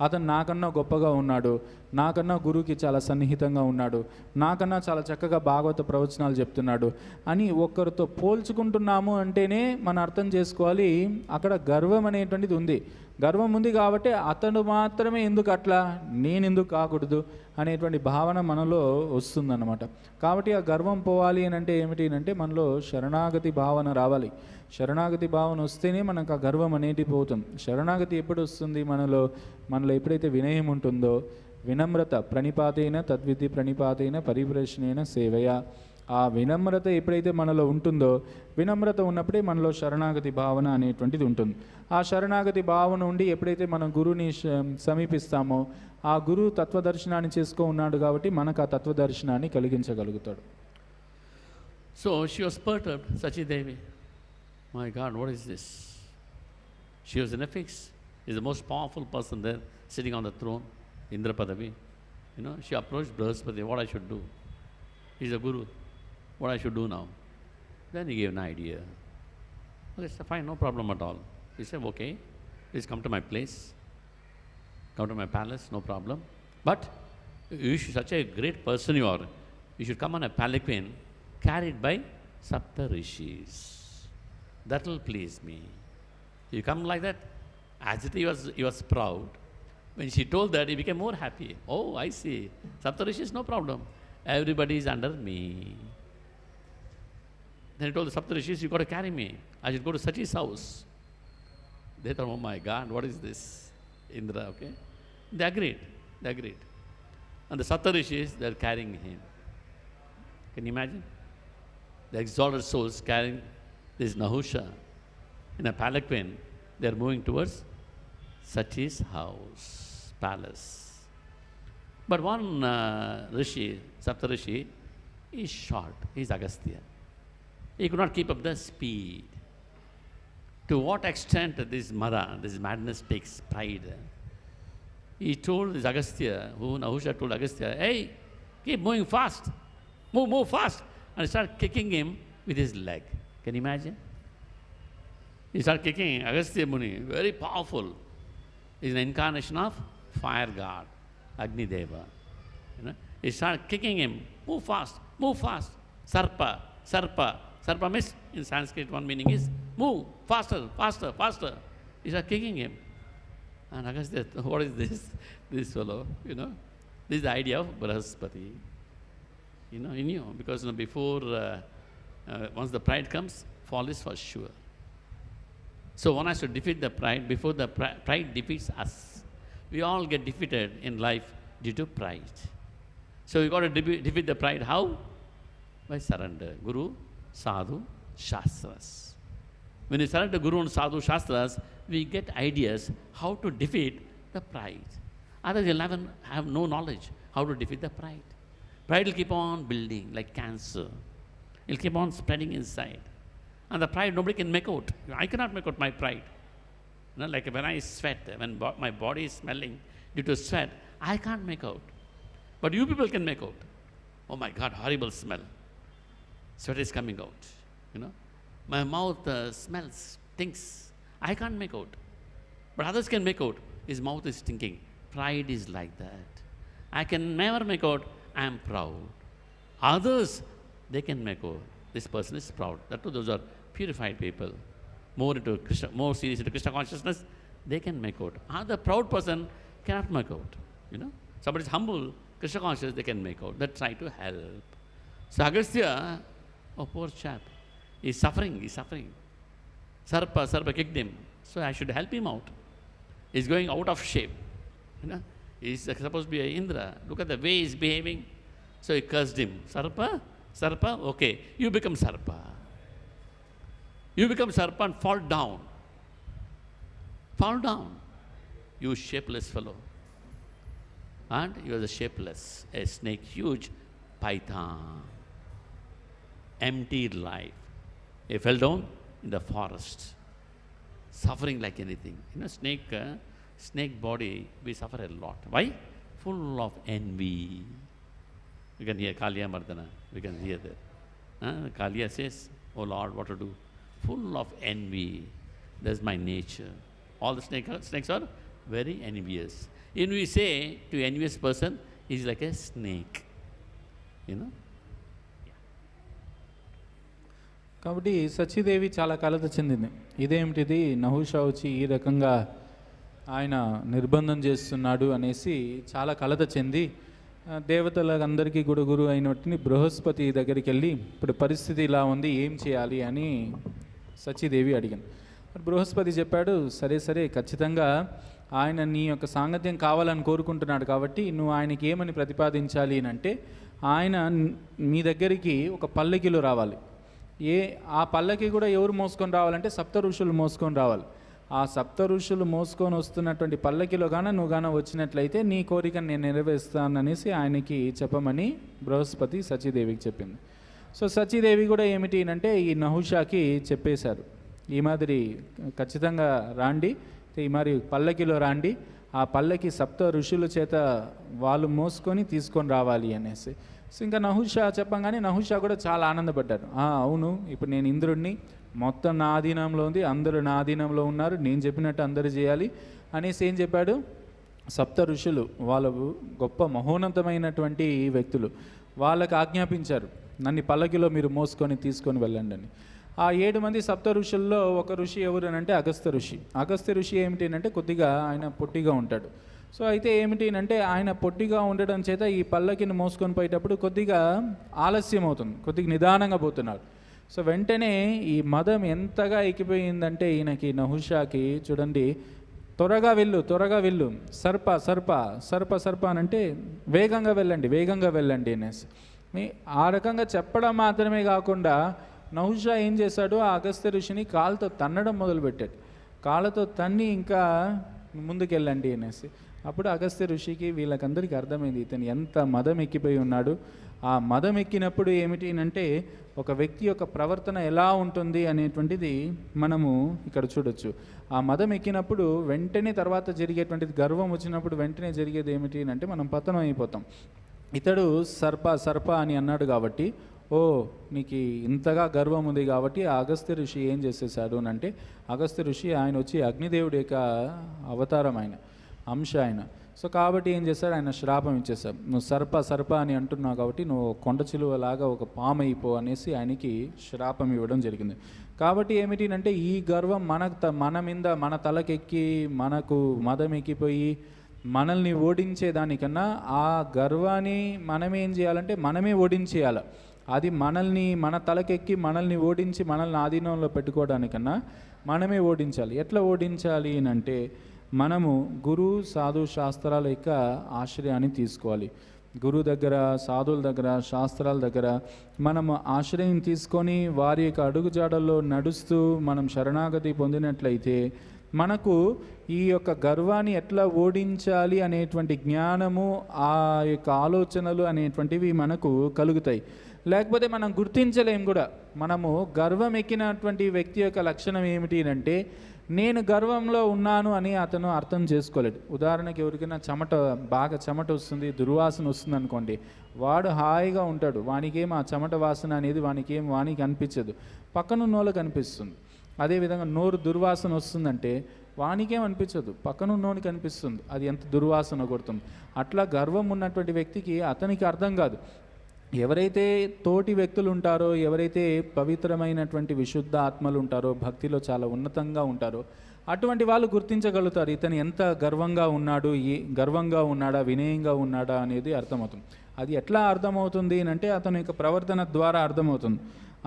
అతను నాకన్నా గొప్పగా ఉన్నాడు, నాకన్నా గురువుకి చాలా సన్నిహితంగా ఉన్నాడు, నాకన్నా చాలా చక్కగా భాగవత ప్రవచనాలు చెప్తున్నాడు అని ఒక్కరితో పోల్చుకుంటున్నాము అంటేనే మనం అర్థం చేసుకోవాలి, అక్కడ గర్వం అనేటువంటిది ఉంది. గర్వం ఉంది కాబట్టి అతను మాత్రమే ఎందుకు అట్లా, నేను ఎందుకు కాకూడదు అనేటువంటి భావన మనలో వస్తుందన్నమాట. కాబట్టి ఆ గర్వం పోవాలి అని అంటే ఏమిటి అంటే మనలో శరణాగతి భావన రావాలి. శరణాగతి భావన వస్తేనే మనకు ఆ గర్వం అనేది పోతుంది. శరణాగతి ఎప్పుడు వస్తుంది, మనలో ఎప్పుడైతే వినయం ఉంటుందో, వినమ్రత ప్రణిపాతైన తద్విధి ప్రణిపాతైన పరిప్రశ్నైన సేవయ, ఆ వినమ్రత ఎప్పుడైతే మనలో ఉంటుందో, వినమ్రత ఉన్నప్పుడే మనలో శరణాగతి భావన అనేటువంటిది ఉంటుంది. ఆ శరణాగతి భావన ఉండి ఎప్పుడైతే మనం గురువుని సమీపిస్తామో, ఆ గురువు తత్వదర్శనాన్ని చేసుకో ఉన్నాడు కాబట్టి మనకు ఆ తత్వదర్శనాన్ని కలిగించగలుగుతాడు. So she was perturbed, Sachidevi. My God, what is this? She was in a fix. He's the most powerful person there, sitting on the throne, Indra Padavi. She approached Brihaspati, what I should do. He's a guru. What I should do now. Then he gave an idea. Okay, so fine, no problem at all. He said, okay, please come to my place. Come to my palace, no problem. But you should, such a great person you are, you should come on a palanquin carried by Sapta Rishis. That will please me. You come like that. As it he was proud. When she told that, he became more happy. Oh, I see. Sapta Rishis, no problem. Everybody is under me. Then he told the Sapta Rishis, you got to carry me. I should go to Sachi's house. They thought, oh my God, what is this? Indra, okay? They agreed. And the Sapta Rishis, they are carrying him. Can you imagine? The exalted souls carrying this Nahusha in a palanquin. They are moving towards Sachi's house, palace. But one Rishi, Sapta Rishi, is short. He is Agastya. He could not keep up the speed. To what extent this madness takes pride. He told this Agastya, who Nahusha told Agastya, hey, keep moving fast. Move fast. And he started kicking him with his leg. Can you imagine? He started kicking Agastya Muni, very powerful. He's an incarnation of fire god, Agni Deva. He started kicking him, move fast. Sarpa. Sarpa means, in Sanskrit, one meaning is, move, faster. He started kicking him. And Agastya, what is this fellow, This is the idea of Brihaspati. He knew, because before, once the pride comes, fall is for sure. So one has to defeat the pride before the pride defeats us. We all get defeated in life due to pride. So you got to defeat the pride. How? By surrender. Guru, Sadhu, Shastras. When you surrender Guru and Sadhu, Shastras, we get ideas how to defeat the pride. Otherwise you'll have no knowledge how to defeat the pride. Pride will keep on building like cancer. It will keep on spreading inside. And the pride nobody can make out. I cannot make out my pride. Like when I sweat, when my body is smelling due to sweat, I can't make out. But you people can make out. Oh my God, horrible smell. Sweat is coming out. My mouth smells, stinks. I can't make out. But others can make out. His mouth is stinking. Pride is like that. I can never make out, I am proud. Others, they can make out. This person is proud. That too, those are purified people, more serious into Krishna consciousness, they can make out. The proud person cannot make out. Somebody is humble, Krishna conscious, they can make out. They try to help. So Agastya, oh poor chap, he's suffering. Sarpa kicked him. So I should help him out. He's going out of shape. He's supposed to be an Indra. Look at the way he's behaving. So he cursed him. Sarpa, okay, you become Sarpa. You become Sarpa and fall down. You shapeless fellow. And he was a shapeless, a snake, huge python. Empty life. He fell down in the forest, suffering like anything. Snake body, we suffer a lot. Why? Full of envy. We can hear Kaliya Mardana. We can hear that. Kaliya says, oh Lord, what to do? Full of envy. That's my nature. All the snakes are very envious. When we say to envious person, he's like a snake. కాబట్టి సచీదేవి చాలా కలత చెందింది. ఇదేమిటిది, నహుష వచ్చి ఈ రకంగా ఆయన నిర్బంధం చేస్తున్నాడు అనేసి చాలా కలత చెంది దేవతలందరికీ గురు అయినట్టు బృహస్పతి దగ్గరికి వెళ్ళి ఇప్పుడు పరిస్థితి ఇలా ఉంది, ఏం చేయాలి అని సచీదేవి అడిగాను. బృహస్పతి చెప్పాడు, సరే ఖచ్చితంగా ఆయన నీ యొక్క సాంగత్యం కావాలని కోరుకుంటున్నాడు కాబట్టి నువ్వు ఆయనకి ఏమని ప్రతిపాదించాలి అని అంటే, ఆయన మీ దగ్గరికి ఒక పల్లకిలో రావాలి. ఆ పల్లకి కూడా ఎవరు మోసుకొని రావాలంటే సప్త ఋషులు మోసుకొని రావాలి. ఆ సప్త ఋషులు మోసుకొని వస్తున్నటువంటి పల్లకిలో నువ్వు వచ్చినట్లయితే నీ కోరికను నేను నెరవేరుస్తాననేసి ఆయనకి చెప్పమని బృహస్పతి సచీదేవికి చెప్పింది. సో సచీదేవి కూడా ఏమిటి అంటే ఈ నహుషాకి చెప్పేశారు, ఈ మాదిరి ఖచ్చితంగా రాండి, ఈ మరి పల్లకిలో రాండి, ఆ పల్లకి సప్త ఋషుల చేత వాళ్ళు మోసుకొని తీసుకొని రావాలి అనేసి. సో ఇంకా నహుషా చెప్పంగానే నహుషా కూడా చాలా ఆనందపడ్డారు. అవును, ఇప్పుడు నేను ఇంద్రుడిని, మొత్తం నా ఆధీనంలో ఉంది, అందరూ నా ఆధీనంలో ఉన్నారు, నేను చెప్పినట్టు అందరూ చేయాలి అనేసి ఏం చెప్పాడు, సప్త ఋషులు వాళ్ళు గొప్ప మహోన్నతమైనటువంటి వ్యక్తులు, వాళ్ళకి ఆజ్ఞాపించారు నన్ను పల్లకిలో మీరు మోసుకొని తీసుకొని వెళ్ళండి అని. ఆ 7 మంది సప్త ఋషుల్లో ఒక ఋషి ఎవరు అని అంటే అగస్త్య ఋషి. అగస్త్య ఋషి ఏమిటి అంటే కొద్దిగా ఆయన పొట్టిగా ఉంటాడు. సో అయితే ఏమిటి అంటే ఆయన పొట్టిగా ఉండడం చేత ఈ పల్లకిని మోసుకొని పోయేటప్పుడు కొద్దిగా ఆలస్యం అవుతుంది, కొద్దిగా నిదానంగా పోతున్నారు. సో వెంటనే ఈ మదం ఎంతగా ఎక్కిపోయిందంటే ఈయనకి నహుషాకి, చూడండి, త్వరగా వెళ్ళు, సర్ప సర్ప సర్ప సర్ప అని అంటే వేగంగా వెళ్ళండి అనేసి. ఆ రకంగా చెప్పడం మాత్రమే కాకుండా నహుషా ఏం చేశాడు, ఆ అగస్త్య ఋషిని కాళ్ళతో తన్నడం మొదలుపెట్టాడు. కాళ్ళతో తన్ని ఇంకా ముందుకెళ్ళండి అనేసి. అప్పుడు అగస్త్య ఋషికి వీళ్ళకందరికీ అర్థమైంది ఇతను ఎంత మదం ఎక్కిపోయి ఉన్నాడు. ఆ మదం ఎక్కినప్పుడు ఏమిటి అంటే ఒక వ్యక్తి యొక్క ప్రవర్తన ఎలా ఉంటుంది అనేటువంటిది మనము ఇక్కడ చూడొచ్చు. ఆ మదం ఎక్కినప్పుడు వెంటనే తర్వాత జరిగేటువంటిది, గర్వం వచ్చినప్పుడు వెంటనే జరిగేది ఏమిటి అంటే మనం పతనం అయిపోతాం. ఇతడు సర్ప అని అన్నాడు కాబట్టి, నీకు ఇంతగా గర్వం ఉంది కాబట్టి ఆ అగస్త్య ఋషి ఏం చేసేసాడు అని అంటే, అగస్త్య ఋషి ఆయన వచ్చి అగ్నిదేవుడి యొక్క అవతారం, ఆయన అంశ ఆయన. సో కాబట్టి ఏం చేశాడు, ఆయన శ్రాపం ఇచ్చేశాడు. నువ్వు సర్ప అని అంటున్నావు కాబట్టి నువ్వు కొండ చిలువలాగా ఒక పాము అయిపో అనేసి ఆయనకి శ్రాపం ఇవ్వడం జరిగింది. కాబట్టి ఏమిటి అంటే ఈ గర్వం మన మీద మన తలకెక్కి మనకు మదం ఎక్కిపోయి మనల్ని ఓడించేదానికన్నా ఆ గర్వాన్ని మనమేం చేయాలంటే మనమే ఓడించేయాలి. అది మన తలకెక్కి మనల్ని ఓడించి మనల్ని ఆధీనంలో పెట్టుకోవడానికన్నా మనమే ఓడించాలి. ఎట్లా ఓడించాలి అంటే మనము గురు సాధు శాస్త్రాల యొక్క ఆశ్రయాన్ని తీసుకోవాలి. గురువు దగ్గర, సాధువుల దగ్గర, శాస్త్రాల దగ్గర మనము ఆశ్రయం తీసుకొని వారి యొక్క అడుగుజాడల్లో నడుస్తూ మనం శరణాగతి పొందినట్లయితే మనకు ఈ యొక్క గర్వాన్ని ఎట్లా ఓడించాలి అనేటువంటి జ్ఞానము, ఆ యొక్క ఆలోచనలు అనేటువంటివి మనకు కలుగుతాయి. లేకపోతే మనం గుర్తించలేం కూడా. మనము గర్వం ఎక్కినటువంటి వ్యక్తి యొక్క లక్షణం ఏమిటి అంటే నేను గర్వంలో ఉన్నాను అని అతను అర్థం చేసుకోలేడు. ఉదాహరణకి ఎవరికైనా బాగా చెమట వస్తుంది, దుర్వాసన వస్తుంది అనుకోండి, వాడు హాయిగా ఉంటాడు, వానికేం ఆ చెమట వాసన అనేది వానికి అనిపించదు, పక్కనున్న వాళ్ళకి అనిపిస్తుంది. అదేవిధంగా నోరు దుర్వాసన వస్తుందంటే వానికేం అనిపించదు, పక్కనున్నోనికి అనిపిస్తుంది అది ఎంత దుర్వాసన కొడుతుంది. అట్లా గర్వం ఉన్నటువంటి వ్యక్తికి అతనికి అర్థం కాదు. ఎవరైతే తోటి వ్యక్తులు ఉంటారో, ఎవరైతే పవిత్రమైనటువంటి విశుద్ధ ఆత్మలు ఉంటారో, భక్తిలో చాలా ఉన్నతంగా ఉంటారో, అటువంటి వాళ్ళు గుర్తించగలుగుతారు ఇతను ఎంత గర్వంగా ఉన్నాడా, వినయంగా ఉన్నాడా అనేది అర్థమవుతుంది. అది ఎట్లా అర్థమవుతుంది అంటే అతని యొక్క ప్రవర్తన ద్వారా అర్థమవుతుంది.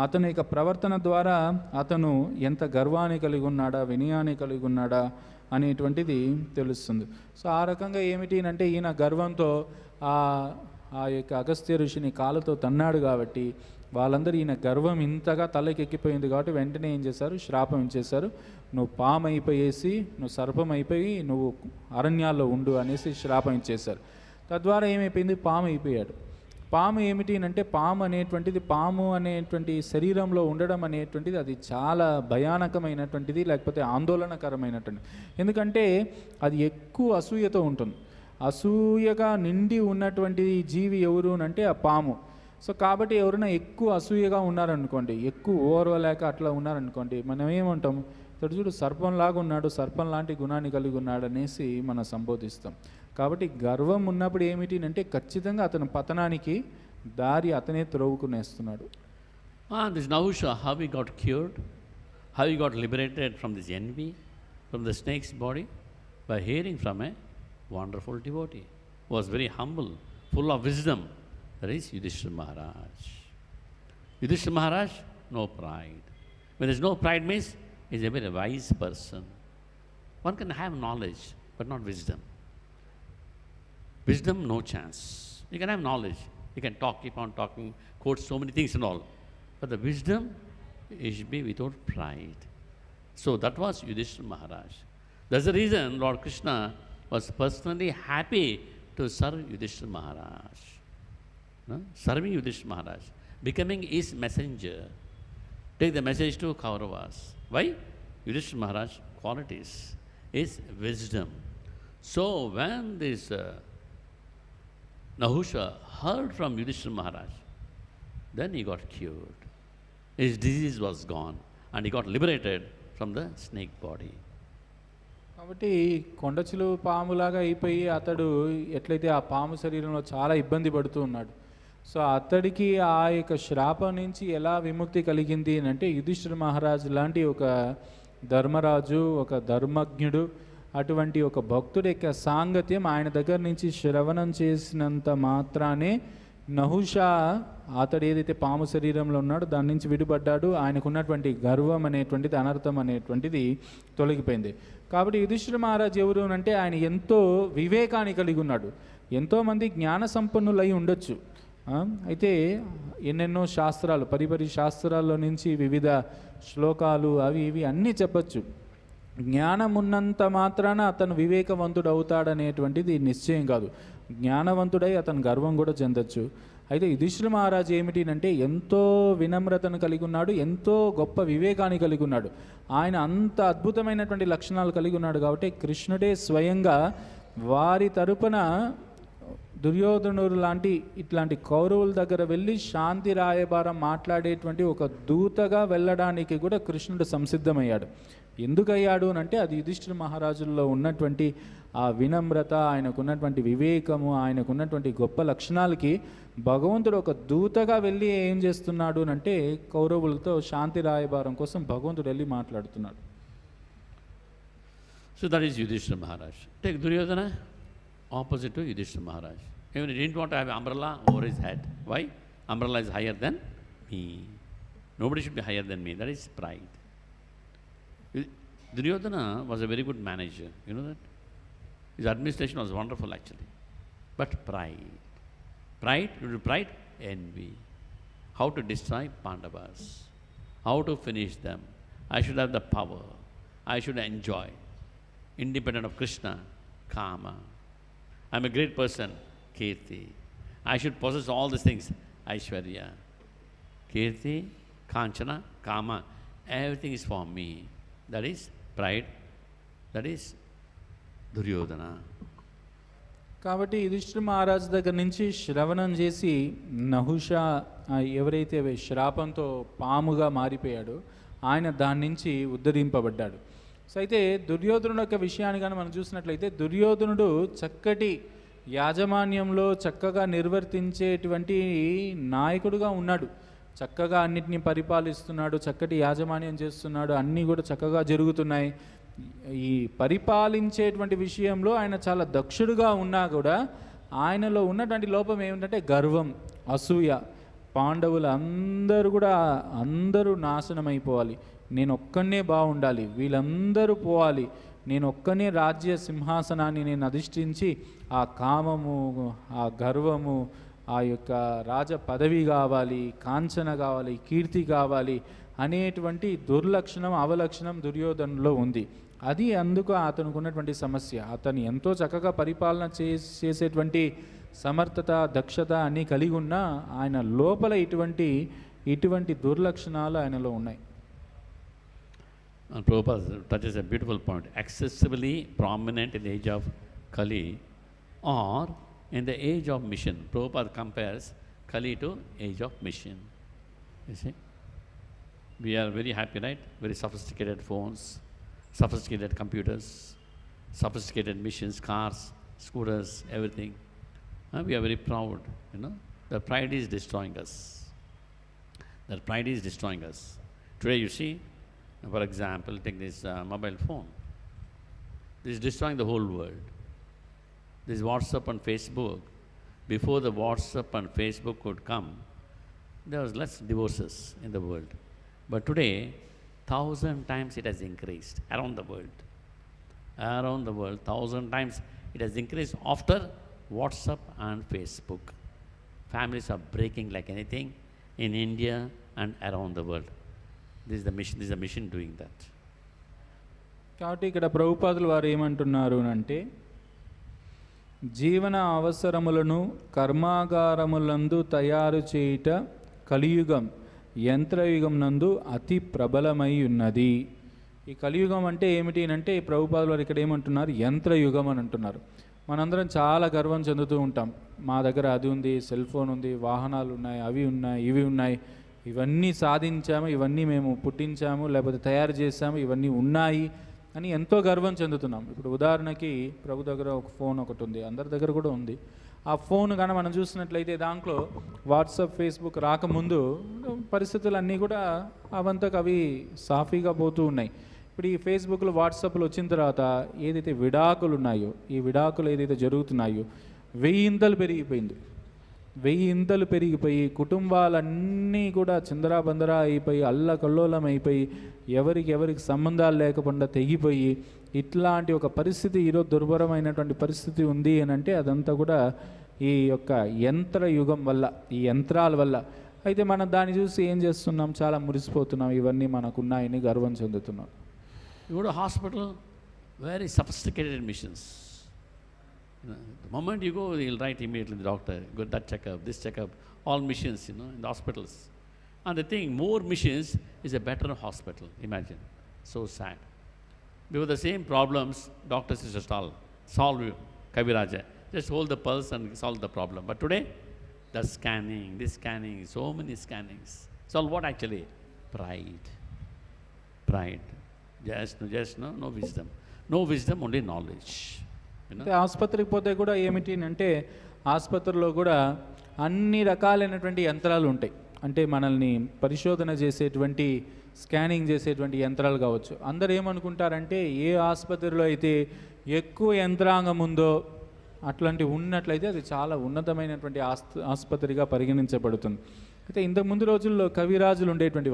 అతని యొక్క ప్రవర్తన ద్వారా అతను ఎంత గర్వాన్ని కలిగి ఉన్నాడా, వినయాన్ని కలిగి ఉన్నాడా అనేటువంటిది తెలుస్తుంది. సో ఆ రకంగా ఏమిటి అంటే ఈయన గర్వంతో ఆ యొక్క అగస్త్య ఋషిని కాళ్ళతో తన్నాడు కాబట్టి వాళ్ళందరూ ఈయన గర్వం ఇంతగా తలకెక్కిపోయింది కాబట్టి వెంటనే ఏం చేశారు, శ్రాపం ఇచ్చేశారు. నువ్వు పాము అయిపోయేసి, నువ్వు సర్పం అయిపోయి నువ్వు అరణ్యాల్లో ఉండు అనేసి శ్రాపం ఇచ్చేశారు. తద్వారా ఏమైపోయింది, పాము అయిపోయాడు. పాము ఏమిటి అంటే పాము అనేటువంటి శరీరంలో ఉండడం అనేటువంటిది అది చాలా భయానకమైనటువంటిది, లేకపోతే ఆందోళనకరమైనటువంటిది. ఎందుకంటే అది ఎక్కువ అసూయతో ఉంటుంది. అసూయగా నిండి ఉన్నటువంటి జీవి ఎవరు అంటే ఆ పాము. సో కాబట్టి ఎవరైనా ఎక్కువ అసూయగా ఉన్నారనుకోండి, ఎక్కువ ఓర్వలేక అట్లా ఉన్నారనుకోండి, మనం ఏమంటాం, ఇతడు చూడు సర్పంలాగా ఉన్నాడు, సర్పం లాంటి గుణాన్ని కలిగి ఉన్నాడు అనేసి మనం సంబోధిస్తాం. కాబట్టి గర్వం ఉన్నప్పుడు ఏమిటి అంటే ఖచ్చితంగా అతను పతనానికి దారి అతనే త్రోవుకునేస్తున్నాడు. This Nahusha, how he got cured, how he got liberated from this envy, from the snake's body, by hearing from a wonderful devotee, who was very humble, full of wisdom. That is Yudhishthira Maharaj. Yudhishthira Maharaj, no pride. When there is no pride means he is a very wise person. One can have knowledge, but not wisdom. Wisdom, no chance. You can have knowledge, you can talk, keep on talking, quote so many things and all. But the wisdom, it should be without pride. So that was Yudhishthira Maharaj. That's the reason Lord Krishna was personally happy to serve Yudhishthira Maharaj. No? Serving Yudhishthira Maharaj, becoming his messenger, take the message to Kauravas. Why? Yudhishthira Maharaj qualities is wisdom. So when this Nahusha heard from Yudhishthira Maharaj, then he got cured. His disease was gone and he got liberated from the snake body. కాబట్టి కొండచిలు పాములాగా అయిపోయి అతడు ఎట్లయితే ఆ పాము శరీరంలో చాలా ఇబ్బంది పడుతూ ఉన్నాడు. సో అతడికి ఆ యొక్క శాపం నుంచి ఎలా విముక్తి కలిగింది అని అంటే యుధిష్ఠిర మహారాజు లాంటి ఒక ధర్మరాజు, ఒక ధర్మజ్ఞుడు, అటువంటి ఒక భక్తుడి యొక్క సాంగత్యం ఆయన దగ్గర నుంచి శ్రవణం చేసినంత మాత్రానే నహుష అతడు ఏదైతే పాము శరీరంలో ఉన్నాడో దాని నుంచి విడిపడ్డాడు. ఆయనకున్నటువంటి గర్వం అనేటువంటిది, అనర్థం అనేటువంటిది తొలగిపోయింది. కాబట్టి యుధిష్ఠిర మహారాజు ఎవరు అంటే ఆయన ఎంతో వివేకాన్ని కలిగి ఉన్నాడు. ఎంతోమంది జ్ఞాన సంపన్నులై ఉండొచ్చు, అయితే ఎన్నెన్నో శాస్త్రాలు, పరిపరి శాస్త్రాల్లో నుంచి వివిధ శ్లోకాలు అవి ఇవి అన్నీ చెప్పచ్చు. జ్ఞానం ఉన్నంత మాత్రాన అతను వివేకవంతుడు అవుతాడనేటువంటిది నిశ్చయం కాదు. జ్ఞానవంతుడై అతను గర్వం కూడా చెందొచ్చు. అయితే యుధిష్ఠిర మహారాజు ఏమిటి అంటే ఎంతో వినమ్రతను కలిగి ఉన్నాడు, ఎంతో గొప్ప వివేకాన్ని కలిగి ఉన్నాడు. ఆయన అంత అద్భుతమైనటువంటి లక్షణాలు కలిగి ఉన్నాడు. కాబట్టి కృష్ణుడే స్వయంగా వారి తరపున దుర్యోధనుడు లాంటి ఇట్లాంటి కౌరవుల దగ్గర వెళ్ళి శాంతి రాయబారం మాట్లాడేటువంటి ఒక దూతగా వెళ్ళడానికి కూడా కృష్ణుడు సంసిద్ధమయ్యాడు. ఎందుకయ్యాడు అంటే అది యుధిష్ఠిర మహారాజుల్లో ఉన్నటువంటి ఆ వినమ్రత, ఆయనకున్నటువంటి వివేకము, ఆయనకున్నటువంటి గొప్ప లక్షణాలకి భగవంతుడు ఒక దూతగా వెళ్ళి ఏం చేస్తున్నాడు అంటే కౌరవులతో శాంతి రాయబారం కోసం భగవంతుడు వెళ్ళి మాట్లాడుతున్నాడు. So that is Yudhishthira Maharaj. Take Duryodhana, opposite to Yudhishthira Maharaj. Even he didn't want to have an umbrella over his head. Why? Umbrella is higher than me. Nobody should be higher than me. That is pride. Duryodhana was a very good manager. You know that? His administration was wonderful actually. But pride. Pride, due to pride, envy. How to destroy Pandavas. How to finish them. I should have the power. I should enjoy. Independent of Krishna, Kama. I'm a great person, Kirti. I should possess all these things, Aishwarya. Kirti, Kanchana, Kama. Everything is for me. That is pride. That is Duryodhana. కాబట్టి యుధిష్ఠిర మహారాజు దగ్గర నుంచి శ్రవణం చేసి నహుష ఎవరైతే శ్రాపంతో పాముగా మారిపోయాడో ఆయన దాని నుంచి ఉద్ధరింపబడ్డాడు. సో అయితే దుర్యోధనుడు యొక్క విషయాన్ని కానీ మనం చూసినట్లయితే దుర్యోధనుడు చక్కటి యాజమాన్యంలో చక్కగా నిర్వర్తించేటువంటి నాయకుడుగా ఉన్నాడు. చక్కగా అన్నిటినీ పరిపాలిస్తున్నాడు, చక్కటి యాజమాన్యం చేస్తున్నాడు, అన్నీ కూడా చక్కగా జరుగుతున్నాయి. ఈ పరిపాలించేటువంటి విషయంలో ఆయన చాలా దక్షుడుగా ఉన్నా కూడా ఆయనలో ఉన్నటువంటి లోపం ఏమిటంటే గర్వం, అసూయ. పాండవులు అందరూ నాశనం అయిపోవాలి, నేను ఒక్కనే బాగుండాలి, వీళ్ళందరూ పోవాలి, నేను ఒక్కనే రాజ్య సింహాసనాన్ని నేను అధిష్ఠించి ఆ కామము, ఆ గర్వము, ఆ యొక్క రాజ పదవి కావాలి, కాంచన కావాలి, కీర్తి కావాలి అనేటువంటి దుర్లక్షణం, అవలక్షణం దుర్యోధనలో ఉంది. అది అందుకు అతనికి ఉన్నటువంటి సమస్య. అతను ఎంతో చక్కగా పరిపాలన చేసేటువంటి సమర్థత, దక్షత అన్నీ కలిగి ఉన్నా ఆయన లోపల ఇటువంటి దుర్లక్షణాలు ఆయనలో ఉన్నాయి. And Prabhupada touches a beautiful point. Excessively prominent in the age of Kali or in the age of mission. Prabhupada compares Kali to age of mission. You see? We are very happy, right? Very sophisticated phones, sophisticated computers, sophisticated machines, cars, scooters, everything. We are very proud, you know. The pride is destroying us. That pride is destroying us. Today you see, for example, take this mobile phone. This is destroying the whole world. This WhatsApp and Facebook. Before the WhatsApp and Facebook could come, there was less divorces in the world. But today, 1,000 times it has increased around the world. Around the world, 1,000 times it has increased after WhatsApp and Facebook. Families are breaking like anything in India and around the world. This is the mission doing that. కాబట్టి ఇక్కడ ప్రభుపాదులు వారు ఏమంటున్నారు అంటే జీవన అవసరములను కర్మాగారములందు తయారు చేయుట కలియుగం యంత్రయుగం నందు అతి ప్రబలమై ఉన్నది. ఈ కలియుగం అంటే ఏమిటి అంటే ప్రభుపాదులు వారు ఇక్కడ ఏమంటున్నారు, యంత్రయుగం అని అంటున్నారు. మనందరం చాలా గర్వం చెందుతూ ఉంటాం, మా దగ్గర అది ఉంది, సెల్ ఫోన్ ఉంది, వాహనాలు ఉన్నాయి, అవి ఉన్నాయి, ఇవి ఉన్నాయి, ఇవన్నీ సాధించాము, ఇవన్నీ మేము పుట్టించాము లేకపోతే తయారు చేసాము, ఇవన్నీ ఉన్నాయి అని ఎంతో గర్వం చెందుతున్నాం. ఇప్పుడు ఉదాహరణకి ప్రభు దగ్గర ఒక ఫోన్ ఒకటి ఉంది, అందరి దగ్గర కూడా ఉంది. ఆ ఫోన్ కానీ మనం చూసినట్లయితే దాంట్లో వాట్సాప్, ఫేస్బుక్ రాకముందు పరిస్థితులు అన్నీ కూడా అవంతకు అవి సాఫీగా పోతూ ఉన్నాయి. ఇప్పుడు ఈ ఫేస్బుక్లో, వాట్సాప్లో వచ్చిన తర్వాత ఏదైతే విడాకులు ఉన్నాయో, ఈ విడాకులు ఏదైతే జరుగుతున్నాయో 1000 ఇంతలు పెరిగిపోయింది. 1000 ఇంతలు పెరిగిపోయి కుటుంబాలన్నీ కూడా చిందరాబందరా అయిపోయి, అల్లకల్లోలం అయిపోయి, ఎవరికి సంబంధాలు లేకుండా తెగిపోయి, ఇట్లాంటి ఒక పరిస్థితి ఈరోజు దుర్భరమైనటువంటి పరిస్థితి ఉంది అని అంటే అదంతా కూడా ఈ యొక్క యంత్రయుగం వల్ల, ఈ యంత్రాల వల్ల. అయితే మనం దాన్ని చూసి ఏం చేస్తున్నాం, చాలా మురిసిపోతున్నాం, ఇవన్నీ మనకున్నాయని గర్వం చెందుతున్నాం. You go to hospital, very sophisticated machines. The moment you go, he'll write immediately the doctor, go that checkup, this checkup, all machines, in the hospitals. And the thing, more machines is a better hospital. Imagine, so sad. Because the same problems, doctors is just solve you, Kaviraja. Just hold the pulse and solve the problem. But today, the scanning, this scanning, so many scannings. It's all what actually? Pride. Just no wisdom. No wisdom, only knowledge. అంటే ఆసుపత్రికి పోతే కూడా ఏమిటి అంటే ఆసుపత్రిలో కూడా అన్ని రకాలైనటువంటి యంత్రాలు ఉంటాయి. అంటే మనల్ని పరిశోధన చేసేటువంటి, స్కానింగ్ చేసేటువంటి యంత్రాలు కావచ్చు. అందరూ ఏమనుకుంటారంటే ఏ ఆసుపత్రిలో అయితే ఎక్కువ యంత్రాంగం ఉందో అట్లాంటి ఉన్నట్లయితే అది చాలా ఉన్నతమైనటువంటి ఆసుపత్రిగా పరిగణించబడుతుంది. అయితే ఇంతకు ముందు రోజుల్లో కవిరాజులు ఉండేటువంటి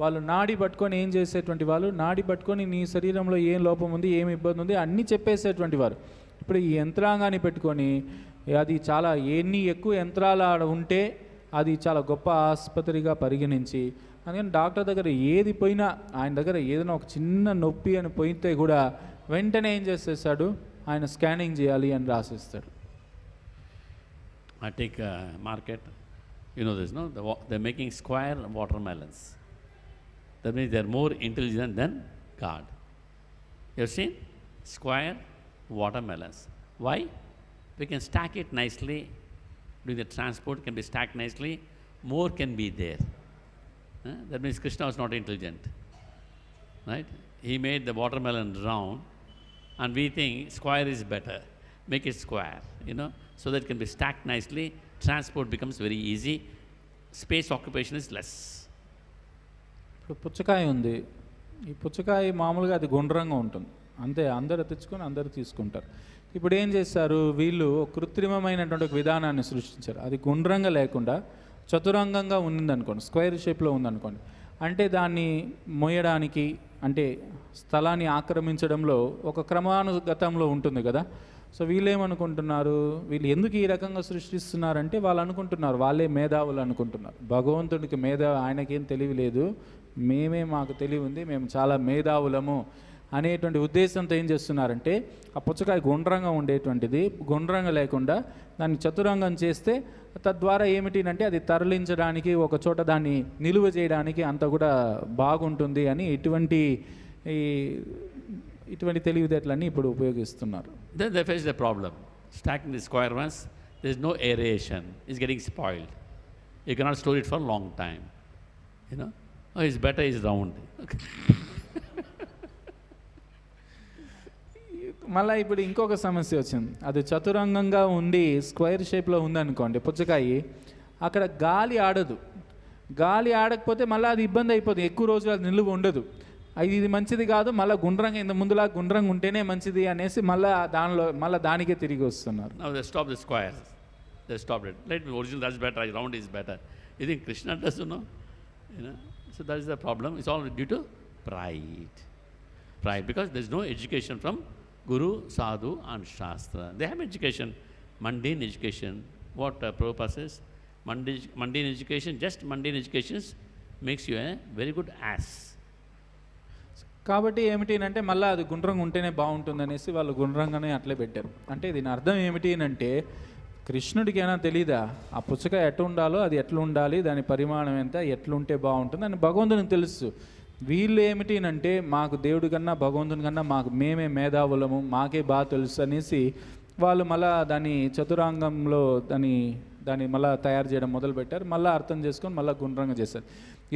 వాళ్ళు నాడి పట్టుకొని ఏం చేసేటువంటి వాళ్ళు, నాడి పట్టుకొని నీ శరీరంలో ఏం లోపం ఉంది, ఏం ఇబ్బంది ఉంది అన్నీ చెప్పేసేటువంటి వారు. ఇప్పుడు ఈ యంత్రాంగాన్ని పెట్టుకొని అది చాలా ఎన్ని ఎక్కువ యంత్రాలు ఆడ ఉంటే అది చాలా గొప్ప ఆసుపత్రిగా పరిగణించి, అందుకని డాక్టర్ దగ్గర ఏది పోయినా, ఆయన దగ్గర ఏదైనా ఒక చిన్న నొప్పి అని పోయితే కూడా వెంటనే ఏం చేసేస్తాడు, ఆయన స్కానింగ్ చేయాలి అని రాసిస్తాడు. I take market, this, no? They're making square watermelons. That means they're more intelligent than God. You have seen? Square watermelons. Why? We can stack it nicely. Doing the transport can be stacked nicely. More can be there. That means Krishna was not intelligent. Right? He made the watermelon round, and we think square is better. Make it square, so that it can be stacked nicely. Transport becomes very easy. Space occupation is less. ఇప్పుడు పుచ్చకాయ ఉంది, ఈ పుచ్చకాయ మామూలుగా అది గుండ్రంగా ఉంటుంది, అంతే, అందరూ తెచ్చుకొని అందరూ తీసుకుంటారు. ఇప్పుడు ఏం చేస్తారు వీళ్ళు, కృత్రిమమైనటువంటి ఒక విధానాన్ని సృష్టించారు. అది గుండ్రంగా లేకుండా చతురంగంగా ఉందనుకోండి, స్క్వేర్ షేప్లో ఉందనుకోండి, అంటే దాన్ని మోయడానికి, అంటే స్థలాన్ని ఆక్రమించడంలో ఒక క్రమానుగతంలో ఉంటుంది కదా. సో వీళ్ళు ఏమనుకుంటున్నారు, వీళ్ళు ఎందుకు ఈ రకంగా సృష్టిస్తున్నారంటే వాళ్ళు అనుకుంటున్నారు వాళ్ళే మేధావులు అనుకుంటున్నారు. భగవంతుడికి ఆయనకేం తెలివి లేదు, మాకు తెలివి ఉంది, మేము చాలా మేధావులము అనేటువంటి ఉద్దేశంతో ఏం చేస్తున్నారంటే ఆ పుచ్చకాయ గుండ్రంగా ఉండేటువంటిది గుండ్రంగా లేకుండా దాన్ని చతురంగం చేస్తే తద్వారా ఏమిటినంటే అది తరలించడానికి, ఒక చోట దాన్ని నిలువ చేయడానికి అంత కూడా బాగుంటుంది అని ఇటువంటి తెలివితేటలన్నీ ఇప్పుడు ఉపయోగిస్తున్నారు. Then they face the problem. Stacking the square ones, there is no aeration. It's getting spoiled. You cannot store it for a long time. Oh, it's better is round. Okay. మళ్ళీ ఇప్పుడు ఇంకొక సమస్య వచ్చింది. అది చతురంగంగా ఉండి స్క్వేర్ షేప్లో ఉందనుకోండి పుచ్చకాయ, అక్కడ గాలి ఆడదు. గాలి ఆడకపోతే మళ్ళీ అది ఇబ్బంది అయిపోతుంది, ఎక్కువ రోజులు అది నిలువ ఉండదు. ఇది మంచిది కాదు, మళ్ళీ గుండ్రంగా ఇంత ముందులా గుండ్రంగా ఉంటేనే మంచిది అనేసి మళ్ళీ దానికే తిరిగి వస్తున్నారు. Now they stop the squares. They stopped it. Let me original, that's better, round is better. You think Krishna does, So that is the problem. It's all due to pride. Pride, because there is no education from Guru, Sadhu and Shastra. They have education, mundane education. What Prabhupada says, mundane education, just mundane education makes you a very good ass. కాబట్టి ఏమిటి అంటే మళ్ళీ అది గుండ్రంగా ఉంటేనే బాగుంటుంది అనేసి వాళ్ళు గుండ్రంగానే అట్లే పెట్టారు. అంటే దీని అర్థం ఏమిటి అంటే కృష్ణుడికి ఏమైనా తెలీదా ఆ పుచ్చకాయ ఎట్లా ఉండాలో, అది ఎట్లా ఉండాలి, దాని పరిమాణం ఎంత, ఎట్లుంటే బాగుంటుంది అని భగవంతునికి తెలుసు. వీళ్ళు ఏమిటి అంటే మాకు దేవుడి కన్నా భగవంతుని కన్నా మాకు మేమే మేధావులము, మాకే బాగా తెలుసు అనేసి వాళ్ళు మళ్ళీ దాన్ని చతురాంగంలో దాన్ని మళ్ళీ తయారు చేయడం మొదలుపెట్టారు. మళ్ళీ అర్థం చేసుకొని మళ్ళీ గుండ్రంగా చేశారు.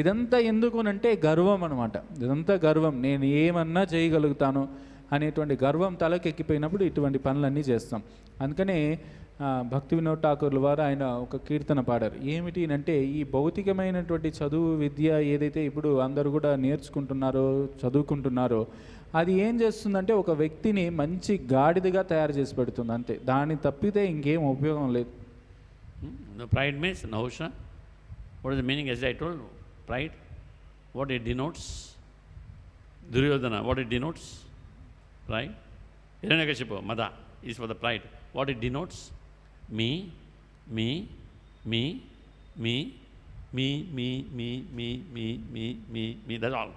ఇదంతా ఎందుకునంటే గర్వం అనమాట. ఇదంతా గర్వం, నేను ఏమన్నా చేయగలుగుతాను అనేటువంటి గర్వం తలకెక్కిపోయినప్పుడు ఇటువంటి పనులన్నీ చేస్తాం. అందుకనే భక్తి వినోద్ ఠాకూర్ల వారు ఆయన ఒక కీర్తన పాడారు. ఏమిటి అంటే ఈ భౌతికమైనటువంటి చదువు విద్య ఏదైతే ఇప్పుడు అందరూ కూడా నేర్చుకుంటున్నారో చదువుకుంటున్నారో అది ఏం చేస్తుందంటే ఒక వ్యక్తిని మంచి గాడిదగా తయారు చేసి పెడుతుంది అంతే. దాన్ని తప్పితే ఇంకేం ఉపయోగం లేదు. Pride means Nahusha. What is the meaning? As I told, pride, what it denotes? Duryodhana, what it denotes? Pride. Hiranyakashipu, Mada is for the pride. What it denotes? Me, me, me, me, me, me, me, me, me, me, me, me. That's all.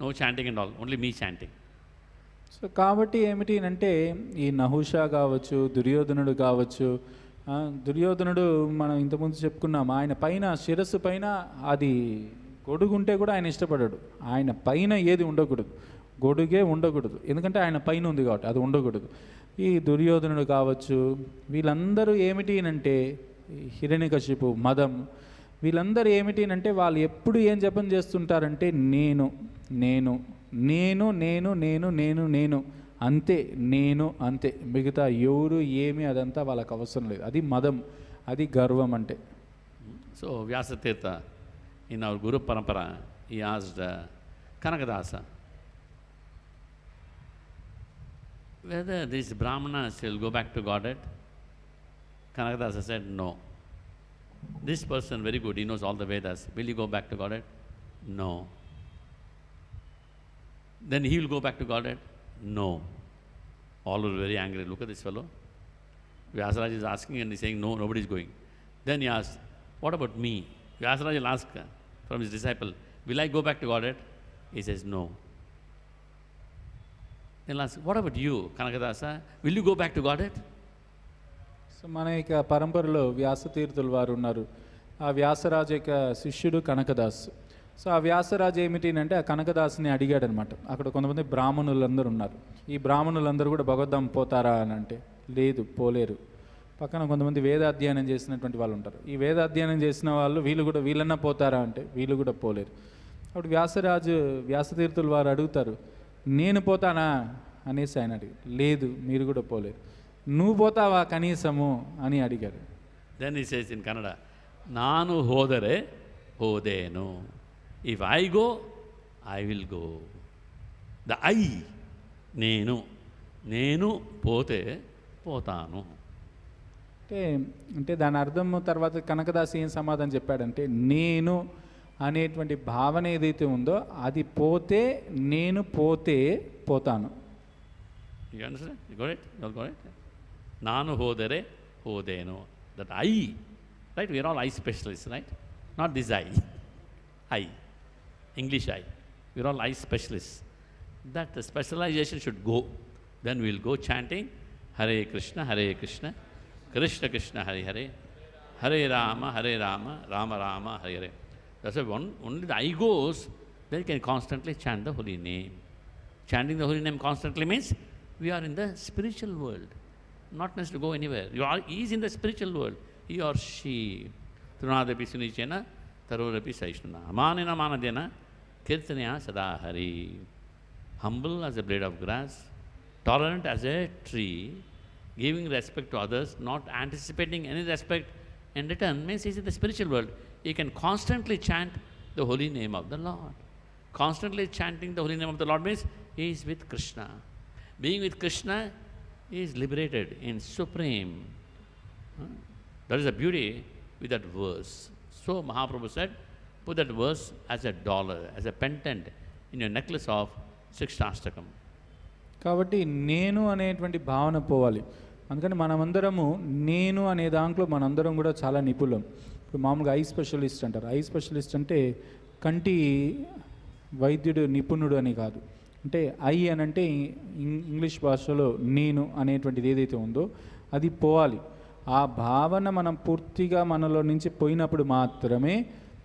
No chanting and all. Only me chanting. So కాబట్టి ఏమిటి అంటే ఈ నహుషా కావచ్చు, దుర్యోధనుడు కావచ్చు. దుర్యోధనుడు మనం ఇంతకుముందు చెప్పుకున్నాం, ఆయన పైన శిరస్సు పైన అది గొడుగుంటే కూడా ఆయన ఇష్టపడాడు. ఆయన పైన ఏది ఉండకూడదు, గొడుగే ఉండకూడదు. ఎందుకంటే ఆయన పైన ఉంది కాబట్టి అది ఉండకూడదు. ఈ దుర్యోధనుడు కావచ్చు, వీళ్ళందరూ ఏమిటి అంటే హిరణ్యకశిపు, మదం, వీళ్ళందరూ ఏమిటి అంటే వాళ్ళు ఎప్పుడు ఏం జపం చేస్తుంటారంటే నేను నేను నేను నేను నేను నేను నేను అంతే, నేను అంతే, మిగతా ఎవరు ఏమి అదంతా వాళ్ళకి అవసరం లేదు. అది మదం, అది గర్వం అంటే. సో వ్యాసతీర్థ ఇన్ అవర్ గురు పరంపర he asked Kanakadasa whether these Brahmanas will go back to Godhead. Kanakadasa said no. This person very good, he knows all the Vedas, will he go back to Godhead? No. Then he will go back to Godhead? No. All were very angry. Look at this fellow. Vyasaraj is asking and he's saying no, nobody is going. Then he asked, what about me? Vyasaraj will ask from his disciple, will I go back to Godhead? He says no. Then he'll ask, what about you, Kanakadasa? Will you go back to Godhead? So మన యొక్క పరంపరలో వ్యాసతీర్థుల వారు ఉన్నారు. ఆ వ్యాసరాజు యొక్క శిష్యుడు Kanakadas. So ఆ వ్యాసరాజు ఏమిటి అంటే ఆ కనకదాసుని అడిగాడనమాట. అక్కడ కొంతమంది బ్రాహ్మణులందరూ ఉన్నారు. ఈ బ్రాహ్మణులందరూ కూడా భగవద్ధాం పోతారా అని అంటే లేదు, పోలేరు. పక్కన కొంతమంది వేద అధ్యయనం చేసినటువంటి వాళ్ళు ఉంటారు. ఈ వేద అధ్యయనం చేసిన వాళ్ళు వీళ్ళన్నా పోతారా అంటే వీళ్ళు కూడా పోలేరు. అప్పుడు వ్యాసతీర్థుల వారు అడుగుతారు, నేను పోతానా అనేసి ఆయన అడిగారు. లేదు, మీరు కూడా పోలేరు. నువ్వు పోతావా కనీసము అని అడిగారు. Then he says in Kannada, Nanu hodare hodenu. If I go, I will go. The I, నేను పోతే పోతాను. అంటే దాని అర్థం తర్వాత కనకదాసి ఏం సమాధానం చెప్పాడంటే నేను అనేటువంటి భావన ఏదైతే ఉందో అది పోతే నేను పోతే పోతాను. You understand? You got it? You all got it? Nanu hodare hodenu. That I, right? We are all I specialists, right? Not this I. English I. We are all I specialists. That the specialization should go. Then we will go chanting Hare Krishna, Krishna Krishna, Hare Hare, Hare Rama, Rama Rama, Hare Hare. That's why only the I goes, then you can constantly chant the holy name. Chanting the holy name constantly means we are in the spiritual world. Not necessarily to go anywhere. He is in the spiritual world. He or she. Trunadapi sunichena, tarorapi saishnana. Amanina manadena, kirtanya sadahari. Humble as a blade of grass, tolerant as a tree, giving respect to others, not anticipating any respect in return, means he is in the spiritual world. He can constantly chant the holy name of the Lord. Constantly chanting the holy name of the Lord means he is with Krishna. Being with Krishna, he is liberated in supreme. That is the beauty with that verse. So Mahaprabhu said, put that verse as a dollar, as a pendant in your necklace of Sikshastakam. కాబట్టి నేను అనేటువంటి భావన పోవాలి. అందుకని మనమందరము నేను అనే దాంట్లో మనందరం కూడా చాలా నిపుణులం. ఇప్పుడు మామూలుగా ఐ స్పెషలిస్ట్ అంటారు. ఐ స్పెషలిస్ట్ అంటే కంటి వైద్యుడు నిపుణుడు అని కాదు. అంటే ఐ అని అంటే ఇంగ్లీష్ భాషలో నేను అనేటువంటిది ఏదైతే ఉందో అది పోవాలి. ఆ భావన మనం పూర్తిగా మనలో నుంచి పోయినప్పుడు మాత్రమే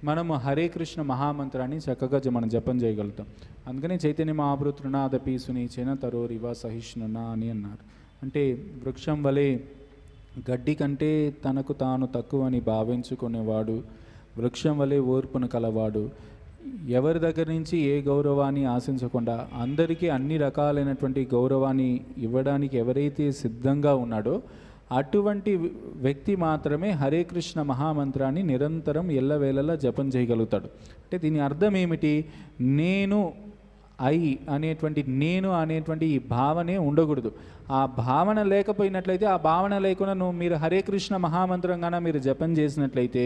మనము హరే కృష్ణ మహామంత్రాన్ని చక్కగా మనం జపం చేయగలుగుతాం. అందుకని చైతన్య మహాప్రభు తృణాదపి సునీచేన తరోరివ సహిష్ణున అని అన్నారు. అంటే వృక్షం వలె గడ్డి కంటే తనకు తాను తక్కువని భావించుకునేవాడు, వృక్షం వలె ఓర్పును కలవాడు, ఎవరి దగ్గర నుంచి ఏ గౌరవాన్ని ఆశించకుండా అందరికీ అన్ని రకాలైనటువంటి గౌరవాన్ని ఇవ్వడానికి ఎవరైతే సిద్ధంగా ఉన్నాడో అటువంటి వ్యక్తి మాత్రమే హరే కృష్ణ మహామంత్రాన్ని నిరంతరం ఎల్లవేళలా జపం చేయగలుగుతాడు. అంటే దీని అర్థం ఏమిటి? నేను అనేటువంటి ఈ భావనే ఉండకూడదు. ఆ భావన లేకపోయినట్లయితే, ఆ భావన లేకుండా మీరు హరే కృష్ణ మహామంత్రంగానే మీరు జపం చేసినట్లయితే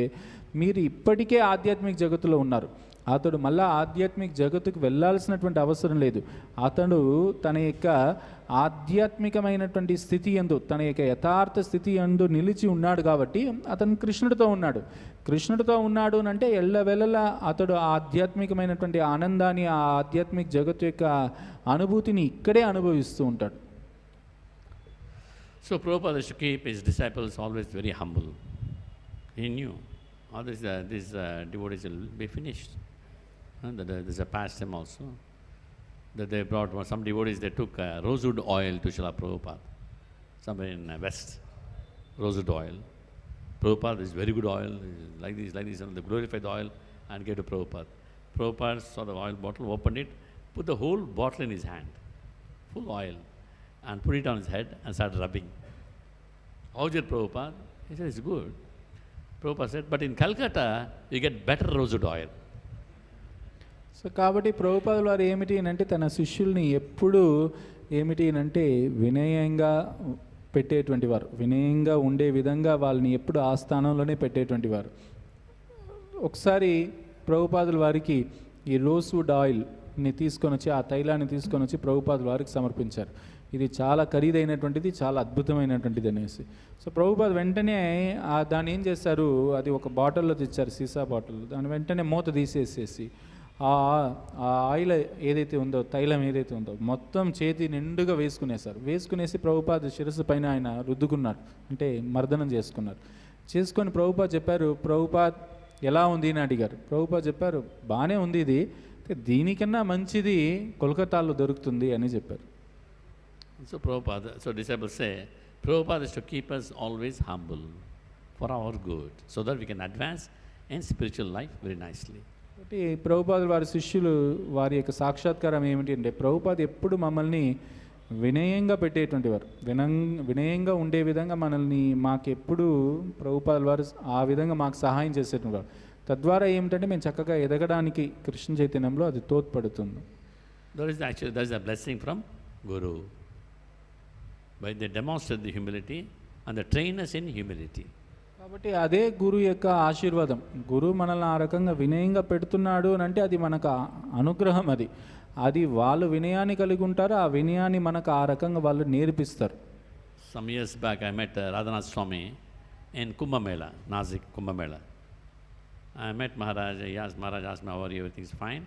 మీరు ఇప్పటికే ఆధ్యాత్మిక జగత్తులో ఉన్నారు. అతడు మళ్ళా ఆధ్యాత్మిక జగత్తుకు వెళ్ళాల్సినటువంటి అవసరం లేదు. అతడు తన యొక్క ఆధ్యాత్మికమైనటువంటి స్థితి యందు, తన యొక్క యథార్థ స్థితి యందు నిలిచి ఉన్నాడు కాబట్టి అతను కృష్ణుడితో ఉన్నాడు. కృష్ణుడితో ఉన్నాడు అంటే ఎల్లవెల్లలా అతడు ఆధ్యాత్మికమైనటువంటి ఆనందాన్ని, ఆ ఆధ్యాత్మిక జగత్తు యొక్క అనుభూతిని ఇక్కడే అనుభవిస్తూ ఉంటాడు. So Prabhupada used to keep his disciples always very humble. He knew all these devotees will be finished. There's a pastime also that they brought some devotees. They took rosewood oil to Srila Prabhupada, somewhere in West. Rosewood oil. Prabhupada, this is very good oil, like this, and they glorified the oil and gave to Prabhupada. Prabhupada saw the oil bottle, opened it, put the whole bottle in his hand, full oil, and put it on his head and started rubbing. How is it, Prabhupada? He said, it's good. Prabhupada said, but in Calcutta, you get better rosewood oil. So కాబట్టి ప్రభుపాదుల వారు ఏమిటి అంటే తన శిష్యుల్ని ఎప్పుడు ఏమిటి అంటే వినయంగా పెట్టేటువంటి వారు, వినయంగా ఉండే విధంగా వాళ్ళని ఎప్పుడు ఆ స్థానంలోనే పెట్టేటువంటి వారు. ఒకసారి ప్రభుపాదుల వారికి ఈ రోస్వుడ్ ఆయిల్ని తీసుకొని వచ్చి, ఆ తైలాన్ని తీసుకొని వచ్చి ప్రభుపాదుల వారికి సమర్పించారు. ఇది చాలా ఖరీదైనటువంటిది, చాలా అద్భుతమైనటువంటిది అనేసి. సో ప్రభుపాద వెంటనే దాన్ని ఏం చేశారు, అది ఒక బాటిల్లో తెచ్చారు, సీసా బాటిల్. దాన్ని వెంటనే మూత తీసేసేసి ఆ ఆయిల్ ఏదైతే ఉందో, తైలం ఏదైతే ఉందో మొత్తం చేతి నిండుగా వేసుకునేసి ప్రభుపాద శిరస్సు పైన ఆయన రుద్దుకున్నారు, అంటే మర్దనం చేసుకున్నారు. చేసుకొని ప్రభుపాద చెప్పారు, ప్రభుపాద్ ఎలా ఉంది అని అడిగారు. ప్రభుపాద చెప్పారు, బాగానే ఉంది, ఇది దీనికన్నా మంచిది కోల్కతాలో దొరుకుతుంది అని చెప్పారు. So Prabhupada, so disciples say, Prabhupada is to keep us always humble for our good, so that we can advance in spiritual life very nicely. అంటే ప్రభుపాద వారి శిష్యులు వారి యొక్క సాక్షాత్కారం ఏమిటి అంటే, ప్రభుపాద ఎప్పుడు మమ్మల్ని వినయంగా పెట్టేటువంటి వారు, వినయంగా ఉండే విధంగా మనల్ని మాకెప్పుడు ప్రభుపాద వారు ఆ విధంగా మాకు సహాయం చేసేటువంటి వారు. తద్వారా ఏమిటంటే మేము చక్కగా ఎదగడానికి కృష్ణ చైతన్యంలో అది తోడ్పడుతుంది. There is a blessing from Guru. By they demonstrate the humility and they train us in humility. కాబట్టి అదే గురు యొక్క ఆశీర్వాదం. గురువు మనల్ని ఆ రకంగా వినయంగా పెడుతున్నాడు అని అంటే అది మనకు అనుగ్రహం. అది వాళ్ళు వినయాన్ని కలిగి ఉంటారు, ఆ వినయాన్ని మనకు ఆ రకంగా వాళ్ళు నేర్పిస్తారు. Some years back I met Radhanath Swami in Kumbh Mela, Nasik Kumbh Mela. I met Maharaj. Maharaj asked me, how are you? Everything's fine.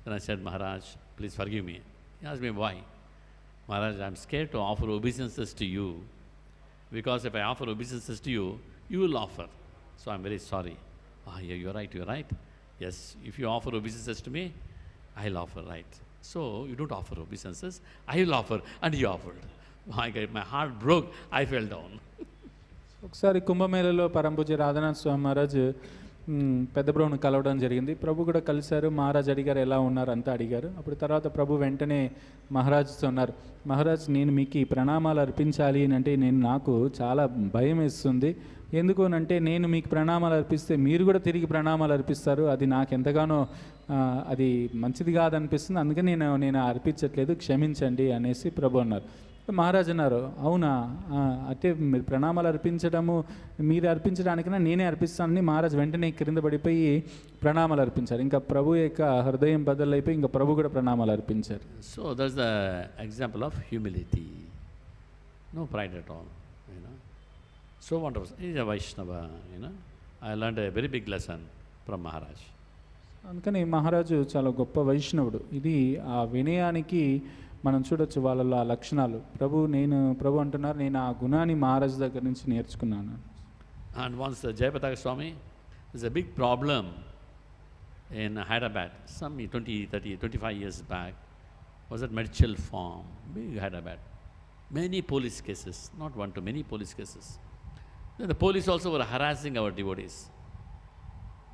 Then I said, Maharaj, please forgive me. He asked me, why? Maharaj, I'm scared to offer obeisances to you, because if I offer obeisances to you, you will offer. So I'm very sorry. Yeah, you're right. Yes, if you offer obeisances to me, I'll offer, right? So you don't offer obeisances, I will offer. And he offered. My heart broke, I fell down. ఒకసారి కుంభమేళలో పరంపూజ్య రాధానాథ్ స్వామి మహారాజ్ పెద్ద ప్రభుని కలవడం జరిగింది. ప్రభు కూడా కలిశారు. మహారాజ్ అడిగారు, ఎలా ఉన్నారు అంతా అడిగారు. అప్పుడు తర్వాత ప్రభు వెంటనే మహారాజ్తో ఉన్నారు, మహారాజ్ నేను మీకు ఈ ప్రణామాలు అర్పించాలి అని అంటే నాకు చాలా భయం వేస్తుంది. ఎందుకు అంటే నేను మీకు ప్రణామాలు అర్పిస్తే మీరు కూడా తిరిగి ప్రణామాలు అర్పిస్తారు, అది నాకు ఎంతగానో అది మంచిది కాదనిపిస్తుంది, అందుకని నేను అర్పించట్లేదు, క్షమించండి అనేసి ప్రభు అన్నారు. మహారాజ్ అన్నారు, అవునా, అయితే మీరు ప్రణామాలు అర్పించడము మీరు అర్పించడానికైనా నేనే అర్పిస్తానని మహారాజ్ వెంటనే క్రింద పడిపోయి ప్రణామాలు అర్పించారు. ఇంకా ప్రభు యొక్క హృదయం బదలైపోయి ఇంకా ప్రభు కూడా ప్రణామాలు అర్పించారు. So that's the example of humility, no pride at all, so wonderful. Is a Vaishnava, I learned a very big lesson from Maharaj. అందుకని మహారాజు చాలా గొప్ప వైష్ణవుడు. ఇది ఆ వినయానికి మనం చూడొచ్చు వాళ్ళలో ఆ లక్షణాలు. ప్రభు అంటున్నారు, నేను ఆ గుణాన్ని మహారాజు దగ్గర నుంచి నేర్చుకున్నాను. And once Jayapataka Swami, there's a big problem in Hyderabad, some 20, 30, 25 years back, was at Medical Farm, big Hyderabad. Many police cases, not one, too many police cases. Then the police also were harassing our devotees.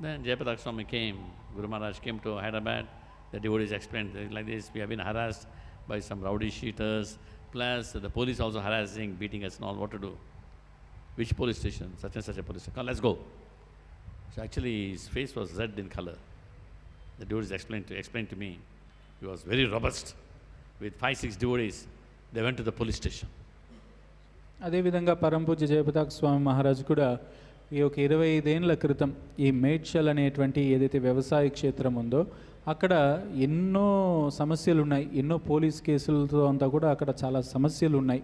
Then Jayapatak Swami came, Guru Maharaj came to Hyderabad. The devotees explained like this: we have been harassed by some rowdy cheaters, plus the police also harassing, beating us and all. What to do? Which police station? Such and such a police station. Come, let's go. So actually his face was red in color. The devotees explained to me. He was very robust. With 5-6 devotees, they went to the police station. అదేవిధంగా పరంపూజ్య జయపతాక స్వామి మహారాజు కూడా ఈ ఒక 25 ఏళ్ల క్రితం ఈ మేడ్చల్ అనేటువంటి ఏదైతే వ్యవసాయ క్షేత్రం ఉందో అక్కడ ఎన్నో సమస్యలు ఉన్నాయి, ఎన్నో పోలీస్ కేసులతో అంతా కూడా అక్కడ చాలా సమస్యలు ఉన్నాయి.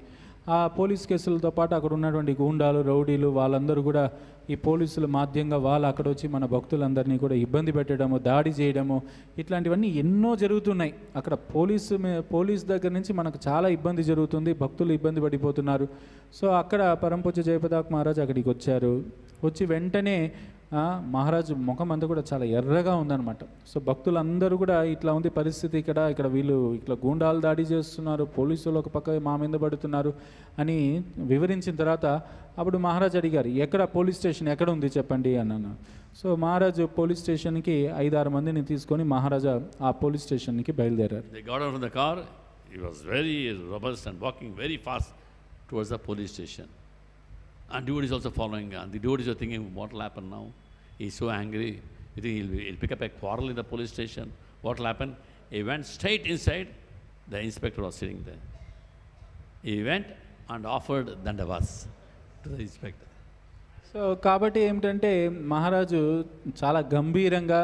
ఆ పోలీస్ కేసులతో పాటు అక్కడ ఉన్నటువంటి గూండాలు, రౌడీలు వాళ్ళందరూ కూడా ఈ పోలీసుల మాధ్యంగా వాళ్ళు అక్కడ వచ్చి మన భక్తులందరినీ కూడా ఇబ్బంది పెట్టడము, దాడి చేయడము, ఇట్లాంటివన్నీ ఎన్నో జరుగుతున్నాయి. అక్కడ పోలీస్ దగ్గర నుంచి మనకు చాలా ఇబ్బంది జరుగుతుంది, భక్తులు ఇబ్బంది పడిపోతున్నారు. సో అక్కడ పరంపూజ్య జయపతాక్ మహారాజ్ అక్కడికి వచ్చారు. వచ్చి వెంటనే మహారాజు ముఖం అంతా కూడా చాలా ఎర్రగా ఉందన్నమాట. సో భక్తులందరూ కూడా ఇట్లా ఉంది పరిస్థితి, ఇక్కడ వీళ్ళు ఇట్లా గూండాలు దాడి చేస్తున్నారు, పోలీసులు ఒక పక్క మా మీద పడుతున్నారు అని వివరించిన తర్వాత అప్పుడు మహారాజు అడిగారు, ఎక్కడ పోలీస్ స్టేషన్ ఎక్కడ ఉంది చెప్పండి అన్నాను. సో మహారాజు పోలీస్ స్టేషన్కి 5-6 మందిని తీసుకొని మహారాజా ఆ పోలీస్ స్టేషన్కి బయలుదేరారు. They got out of the car. He was very robust and walking very fast towards the police station. And devotees also following. And the devotees are thinking, what will happen now? He's so angry. You think he'll pick up a quarrel in the police station? What will happen? He went straight inside. The inspector was sitting there. He went and offered dandavas to the inspector. So కాబట్టి ఏమిటంటే మహారాజు చాలా గంభీరంగా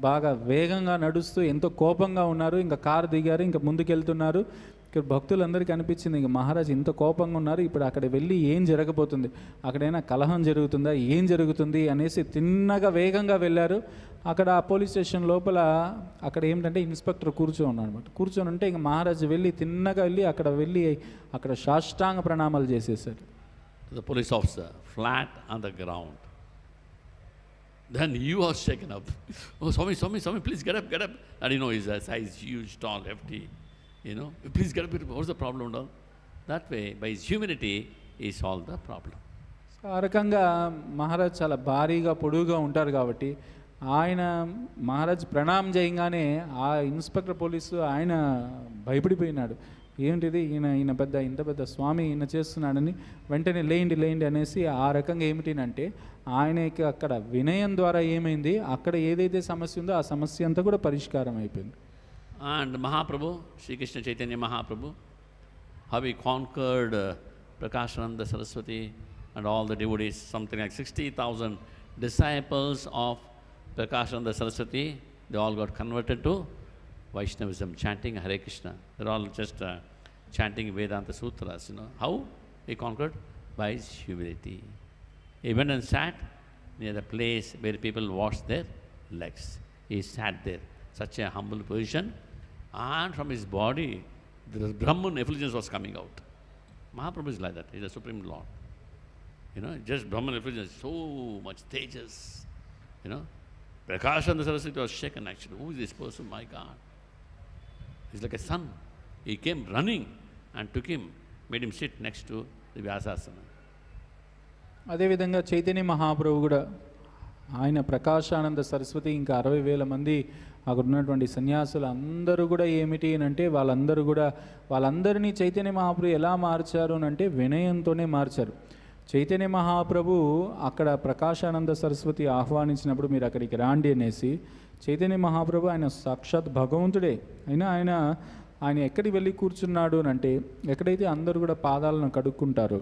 బాగా వేగంగా నడుస్తూ ఎంతో కోపంగా ఉన్నారు. ఇంకా కారు దిగారు, ఇంకా ముందుకెళ్తున్నారు. ఇక్కడ భక్తులందరికీ అనిపించింది, ఇంకా మహారాజు ఇంత కోపంగా ఉన్నారు, ఇప్పుడు అక్కడ వెళ్ళి ఏం జరగబోతుంది, అక్కడైనా కలహం జరుగుతుందా, ఏం జరుగుతుంది అనేసి తిన్నగా వేగంగా వెళ్ళారు. అక్కడ ఆ పోలీస్ స్టేషన్ లోపల అక్కడ ఏమిటంటే ఇన్స్పెక్టర్ కూర్చొని ఉన్నాడు అనమాట. కూర్చొని ఉంటే ఇంకా మహారాజు వెళ్ళి తిన్నగా వెళ్ళి అక్కడ సాష్టాంగ ప్రణామాలు చేసేసారు. The police officer flat on the ground. Then he was shaken up. Oh, Swami, please get up. And you know, his size huge, tall, hefty. You know, please get up. What's the problem? And all? That way, by his humility, he solved the problem. So ఆ రకంగా మహారాజ్ చాలా భారీగా పొడుగుగా ఉంటారు కాబట్టి ఆయన మహారాజ్ ప్రణామం చేయగానే ఆ ఇన్స్పెక్టర్ పోలీసు ఆయన భయపడిపోయినాడు. ఏంటిది ఇంత పెద్ద స్వామి ఈయన చేస్తున్నాడని వెంటనే లేండి అనేసి ఆ రకంగా ఏమిటినంటే ఆయనకి అక్కడ వినయం ద్వారా ఏమైంది, అక్కడ ఏదైతే సమస్య ఉందో ఆ సమస్య అంతా కూడా పరిష్కారం అయిపోయింది. And Mahaprabhu, Sri Krishna Chaitanya Mahaprabhu, how he conquered Prakashananda Saraswati and all the devotees, something like 60,000 disciples of Prakashananda Saraswati, they all got converted to Vaishnavism, chanting Hare Krishna. They're all just chanting Vedanta Sutras, you know. How he conquered? By his humility. He went and sat near the place where people washed their legs. He sat there, such a humble position, and from his body, the Brahman effulgence was coming out. Mahaprabhu is like that. He's the Supreme Lord. You know, just Brahman effulgence, so much tejas. You know, Prakashananda Saraswati was shaken actually. Who is this person? My God. He's like a son. He came running and took him, made him sit next to the Vyasasana. అదేవిధంగా చైతన్య మహాప్రభు కూడా ఆయన ప్రకాశానంద సరస్వతి ఇంకా 60,000 మంది అక్కడ ఉన్నటువంటి సన్యాసులు అందరూ కూడా ఏమిటి అంటే వాళ్ళందరినీ చైతన్య మహాప్రభు ఎలా మార్చారు అంటే వినయంతోనే మార్చారు. చైతన్య మహాప్రభు అక్కడ ప్రకాశానంద సరస్వతి ఆహ్వానించినప్పుడు మీరు అక్కడికి రాండి అనేసి చైతన్య మహాప్రభు ఆయన సాక్షాత్ భగవంతుడే అయినా ఆయన ఎక్కడికి వెళ్ళి కూర్చున్నాడు అంటే ఎక్కడైతే అందరూ కూడా పాదాలను కడుక్కుంటారో,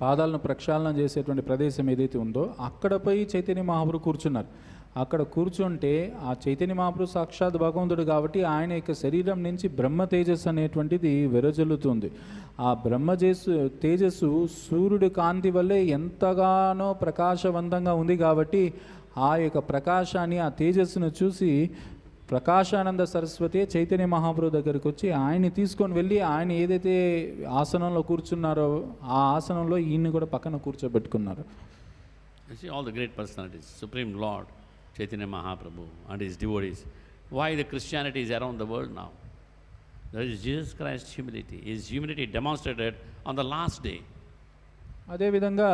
పాదాలను ప్రక్షాళన చేసేటువంటి ప్రదేశం ఏదైతే ఉందో అక్కడపై చైతన్య మహాప్రభు కూర్చున్నారు. అక్కడ కూర్చుంటే ఆ చైతన్య మహాప్రభు సాక్షాత్ భగవంతుడు కాబట్టి ఆయన యొక్క శరీరం నుంచి బ్రహ్మ తేజస్సు అనేటువంటిది వెరజల్లుతుంది. ఆ బ్రహ్మ తేజస్సు సూర్యుడి కాంతి వల్లే ఎంతగానో ప్రకాశవంతంగా ఉంది కాబట్టి ఆ యొక్క ప్రకాశాన్ని ఆ తేజస్సును చూసి ప్రకాశానంద సరస్వతి చైతన్య మహాప్రభు దగ్గరికి వచ్చి ఆయన్ని తీసుకొని వెళ్ళి ఆయన ఏదైతే ఆసనంలో కూర్చున్నారో ఆ ఆసనంలో ఈయన్ని కూడా పక్కన కూర్చోబెట్టుకున్నారు. You see all the great personalities, Supreme Lord, Chaitanya Mahaprabhu and his devotees. Why the Christianity is around the world now? That is Jesus Christ's humility. His humility demonstrated on the last day. అదేవిధంగా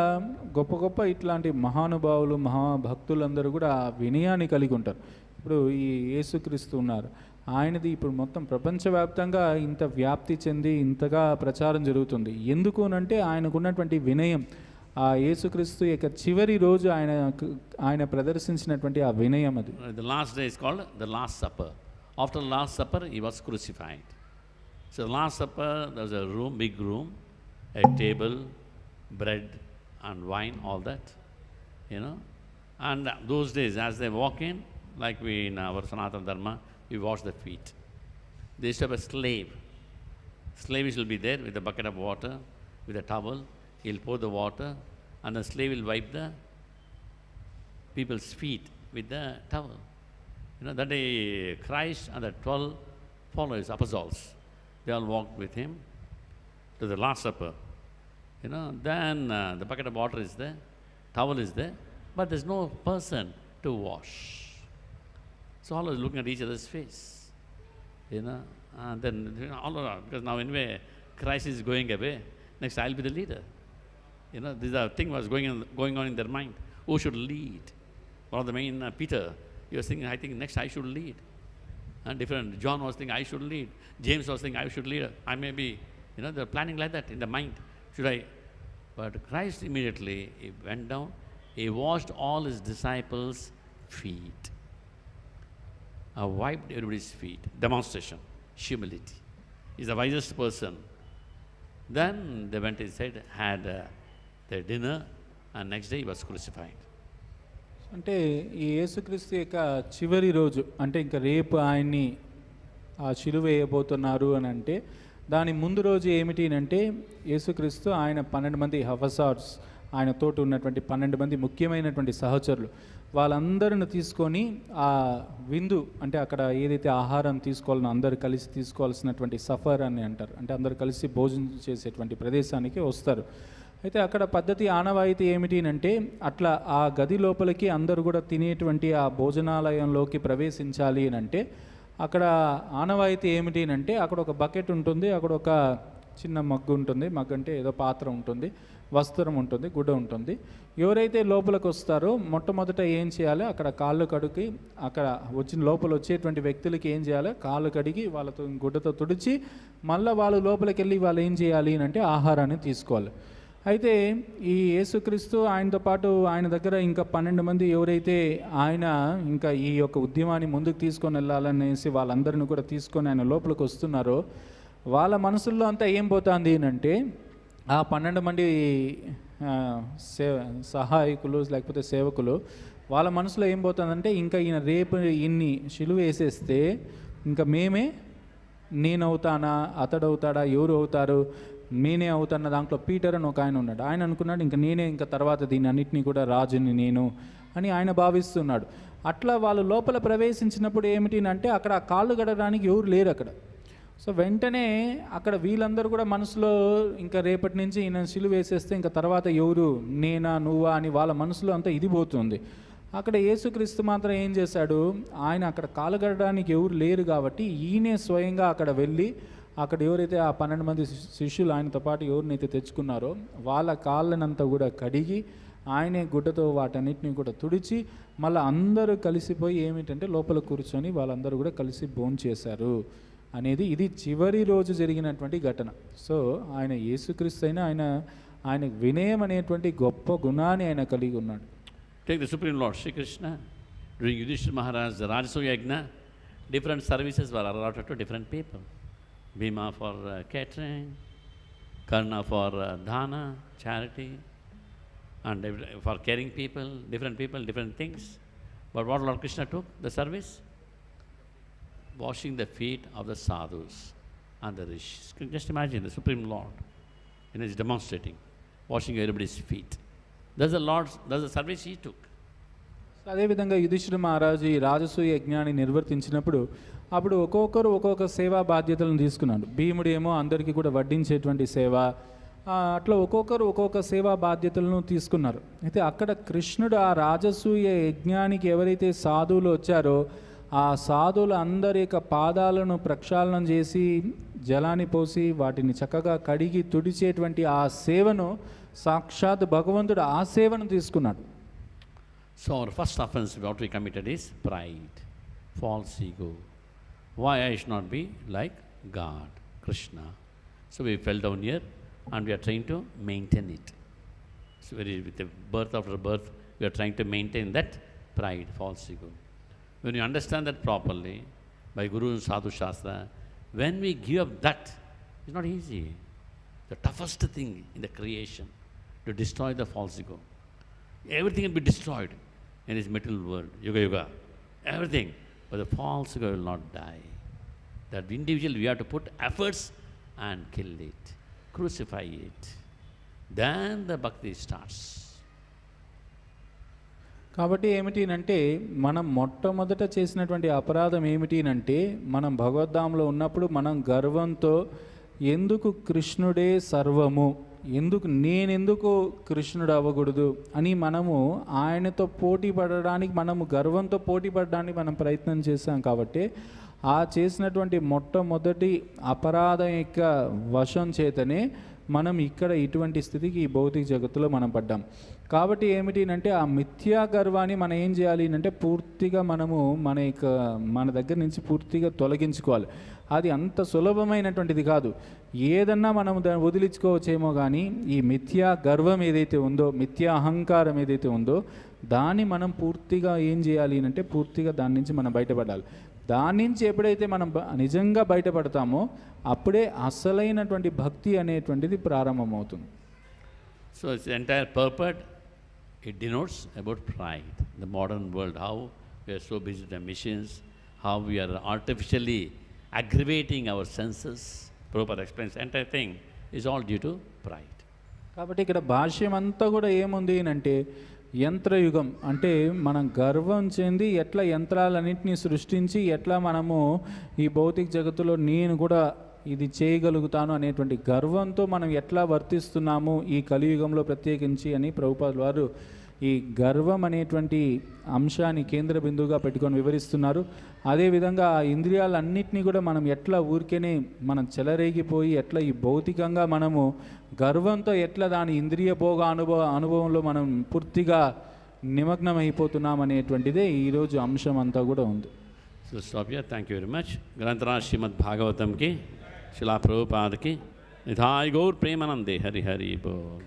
గొప్ప గొప్ప ఇట్లాంటి మహానుభావులు మహాభక్తులందరూ కూడా ఆ వినయాన్ని కలిగి ఉంటారు. ఇప్పుడు ఈ యేసుక్రీస్తు ఉన్నారు, ఆయనది ఇప్పుడు మొత్తం ప్రపంచవ్యాప్తంగా ఇంత వ్యాప్తి చెంది ఇంతగా ప్రచారం జరుగుతుంది. ఎందుకు అనంటే ఆయనకు ఉన్నటువంటి వినయం, ఆ యేసుక్రీస్తు యొక్క చివరి రోజు ఆయన ప్రదర్శించినటువంటి ఆ వినయం అది. The last day is called the Last Supper. After the Last Supper, he was crucified. So the Last Supper, there was a room, big room, a table, bread and wine, all that, you know. And those days, as they walk in, like we in our Sanatana Dharma, we wash the feet. They used to have a slave. Slave will be there with a bucket of water, with a towel. He'll pour the water, and the slave will wipe the people's feet with the towel. You know, that day Christ and the 12 followers, apostles, they all walked with him to the Last Supper. You know, then the bucket of water is there, towel is there, but there's no person to wash. So all are looking at each other's face, you know, and then all around, because now anyway Christ is going away, next I'll be the leader. You know, this thing was going on in their mind. Who should lead? One of the main, Peter, he was thinking, I think next I should lead. And different, John was thinking, I should lead. James was thinking, I should lead. I may be, you know, they're planning like that in the mind. Should I? But Christ immediately, he went down, he washed all his disciples' feet. Wiped everybody's feet. Demonstration, humility. He's the wisest person. Then they went inside, had their dinner, and next day he was crucified. అంటే ఈ యేసుక్రీస్తు యొక్క చివరి రోజు, అంటే ఇంకా రేపు ఆయన్ని ఆ శిలువ వేయబోతున్నారు అని అంటే దాని ముందు రోజు ఏమిటి అంటే యేసుక్రీస్తు ఆయన 12 మంది హఫసార్స్, ఆయన తోటి ఉన్నటువంటి 12 మంది ముఖ్యమైనటువంటి సహచరులు, వాళ్ళందరిని తీసుకొని ఆ విందు, అంటే అక్కడ ఏదైతే ఆహారం తీసుకోవాలనో అందరు కలిసి తీసుకోవాల్సినటువంటి సఫర్ అని అంటారు, అంటే అందరు కలిసి భోజనం చేసేటువంటి ప్రదేశానికి వస్తారు. అయితే అక్కడ పద్ధతి ఆనవాయితీ ఏమిటి అంటే అట్లా ఆ గది లోపలికి అందరూ కూడా తినేటువంటి ఆ భోజనాలయంలోకి ప్రవేశించాలి అని అంటే అక్కడ ఆనవాయితీ ఏమిటి అంటే అక్కడ ఒక బకెట్ ఉంటుంది, అక్కడ ఒక చిన్న మగ్గు ఉంటుంది, మగ్గు అంటే ఏదో పాత్ర ఉంటుంది, వస్త్రం ఉంటుంది, గుడ్డ ఉంటుంది. ఎవరైతే లోపలికి వస్తారో మొట్టమొదట ఏం చేయాలి, అక్కడ కాళ్ళు కడిగి, అక్కడ లోపల వచ్చేటువంటి వ్యక్తులకి ఏం చేయాలి, కాళ్ళు కడిగి వాళ్ళతో గుడ్డతో తుడిచి మళ్ళీ వాళ్ళు లోపలికి వెళ్ళి వాళ్ళు ఏం చేయాలి అంటే ఆహారాన్ని తీసుకోవాలి. అయితే ఈ యేసుక్రీస్తు ఆయనతో పాటు ఆయన దగ్గర ఇంకా 12 మంది ఎవరైతే ఆయన ఇంకా ఈ యొక్క ఉద్యమాన్ని ముందుకు తీసుకొని వెళ్ళాలనేసి వాళ్ళందరినీ కూడా తీసుకొని ఆయన లోపలికి వస్తున్నారో వాళ్ళ మనసుల్లో అంతా ఏం పోతుంది అంటే ఆ 12 మంది సహాయకులు లేకపోతే సేవకులు వాళ్ళ మనసులో ఏం పోతుందంటే ఇంకా ఈయన రేపు ఇన్ని శిలువ వేసేస్తే ఇంకా మేమే నేనవుతానా, అతడవుతాడా, ఎవరు అవుతారు, నేనే అవుతాన్న దాంట్లో పీటర్ అని ఒక ఆయన ఉన్నాడు. ఆయన అనుకున్నాడు ఇంకా నేనే ఇంకా తర్వాత దీని అన్నిటినీ కూడా రాజుని నేను అని ఆయన భావిస్తున్నాడు. అట్లా వాళ్ళు లోపల ప్రవేశించినప్పుడు ఏమిటి అంటే అక్కడ కాళ్ళు గడడానికి ఎవరు లేరు అక్కడ. సో వెంటనే అక్కడ వీళ్ళందరూ కూడా మనసులో ఇంకా రేపటి నుంచి ఈయన శిలువ వేసేస్తే ఇంకా తర్వాత ఎవరు, నేనా నువ్వా అని వాళ్ళ మనసులో అంతా ఇది పోతుంది. అక్కడ యేసుక్రీస్తు మాత్రం ఏం చేశాడు, ఆయన అక్కడ కాళ్ళు గడడానికి ఎవరు లేరు కాబట్టి ఈయనే స్వయంగా అక్కడ వెళ్ళి అక్కడ ఎవరైతే ఆ 12 మంది శిష్యులు ఆయనతో పాటు ఎవరినైతే తెచ్చుకున్నారో వాళ్ళ కాళ్ళనంతా కూడా కడిగి ఆయనే గుడ్డతో వాటన్నిటిని కూడా తుడిచి మళ్ళీ అందరూ కలిసిపోయి ఏమిటంటే లోపల కూర్చొని వాళ్ళందరూ కూడా కలిసి భోంచేశారు అనేది ఇది చివరి రోజు జరిగినటువంటి ఘటన. సో ఆయన యేసుక్రీస్తు అయినా ఆయన వినయం అనేటువంటి గొప్ప గుణాన్ని ఆయన కలిగి ఉన్నాడు. Take the Supreme Lord Shri Krishna, during Yudhishthira Maharaj, the Rajasuya Yajna, different services were allotted to different people. Bhima for catering, Karna for dana, charity, and for caring people, different things. But what Lord Krishna took, the service? Washing the feet of the sadhus and the rishis. Just imagine the Supreme Lord, is demonstrating, washing everybody's feet. That's the service he took. అదేవిధంగా యుధిష్ఠిర మహారాజు ఈ రాజసూయ యజ్ఞాన్ని నిర్వర్తించినప్పుడు అప్పుడు ఒక్కొక్కరు ఒక్కొక్క సేవా బాధ్యతలను తీసుకున్నాడు. భీముడు ఏమో అందరికీ కూడా వడ్డించేటువంటి సేవ, అట్లా ఒక్కొక్కరు ఒక్కొక్క సేవా బాధ్యతలను తీసుకున్నారు. అయితే అక్కడ కృష్ణుడు ఆ రాజసూయ యజ్ఞానికి ఎవరైతే సాధువులు వచ్చారో ఆ సాధువుల అందరి యొక్క పాదాలను ప్రక్షాళన చేసి జలాన్ని పోసి వాటిని చక్కగా కడిగి తుడిచేటువంటి ఆ సేవను సాక్షాత్ భగవంతుడు ఆ సేవను తీసుకున్నాడు. So our first offense what we committed is pride, false ego. Why I should not be like God, Krishna? So we fell down here and we are trying to maintain it. So with the birth after birth, we are trying to maintain that pride, false ego. When you understand that properly, by Guru and Sadhu Shastra, when we give up that, it's not easy. The toughest thing in the creation, to destroy the false ego. Everything will be destroyed in this material world, Yuga Yuga, everything. But the false ego will not die. That individual, we have to put efforts and kill it, crucify it. Then the bhakti starts. కాబట్టి ఏమిటి అంటే మనం మొట్టమొదట చేసినటువంటి అపరాధం ఏమిటి అంటే మనం భగవద్ధాంలో ఉన్నప్పుడు మనం గర్వంతో ఎందుకు కృష్ణుడే సర్వము, నేనెందుకు కృష్ణుడు అవ్వకూడదు అని మనము ఆయనతో పోటీ పడడానికి, మనము గర్వంతో పోటీ పడడానికి మనం ప్రయత్నం చేశాం. కాబట్టి ఆ చేసినటువంటి మొట్టమొదటి అపరాధం యొక్క వశం చేతనే మనం ఇక్కడ ఇటువంటి స్థితికి ఈ భౌతిక జగత్తులో మనం పడ్డాం. కాబట్టి ఏమిటి అంటే ఆ మిథ్యా గర్వాన్ని మనం ఏం చేయాలి అంటే పూర్తిగా మనము మన దగ్గర నుంచి పూర్తిగా తొలగించుకోవాలి. అది అంత సులభమైనటువంటిది కాదు. ఏదన్నా మనం దాన్ని వదిలించుకోవచ్చేమో కానీ ఈ మిథ్యా గర్వం ఏదైతే ఉందో, మిథ్యా అహంకారం ఏదైతే ఉందో దాన్ని మనం పూర్తిగా ఏం చేయాలి అంటే పూర్తిగా దాని నుంచి మనం బయటపడాలి. దాని నుంచి ఎప్పుడైతే మనం నిజంగా బయటపడతామో అప్పుడే అసలైనటువంటి భక్తి అనేటువంటిది ప్రారంభమవుతుంది. So its entire purport, it denotes about pride. The modern world, how we are so busy with the machines, how we are artificially aggravating our senses. Prabhupada explains, entire thing is all due to pride. కాబట్టి ఇక్కడ భాష్యం అంతా కూడా ఏముంది అంటే యంత్రయుగం అంటే మనం గర్వం చెంది ఎట్లా యంత్రాలన్నింటినీ సృష్టించి ఎట్లా మనము ఈ భౌతిక జగత్తులో నేను కూడా ఇది చేయగలుగుతాను అనేటువంటి గర్వంతో మనం ఎట్లా వర్తిస్తున్నాము ఈ కలియుగంలో ప్రత్యేకించి అని ప్రభుపాదుల వారు ఈ గర్వం అనేటువంటి అంశాన్ని కేంద్ర బిందువుగా పెట్టుకొని వివరిస్తున్నారు. అదేవిధంగా ఆ ఇంద్రియాలన్నింటినీ కూడా మనం ఎట్లా ఊరికేనే మనం చెలరేగిపోయి ఎట్లా ఈ భౌతికంగా మనము గర్వంతో ఎట్లా దాని ఇంద్రియ భోగ అనుభవంలో మనం పూర్తిగా నిమగ్నం అయిపోతున్నాం అనేటువంటిదే ఈరోజు అంశం అంతా కూడా ఉంది. So stop here. Thank you very much. గ్రంథరాజ్ Śrīmad-Bhāgavatam ki, Śrīla Prabhupada ki, Nithāya Gaur Premanande, Hari Hari Bol.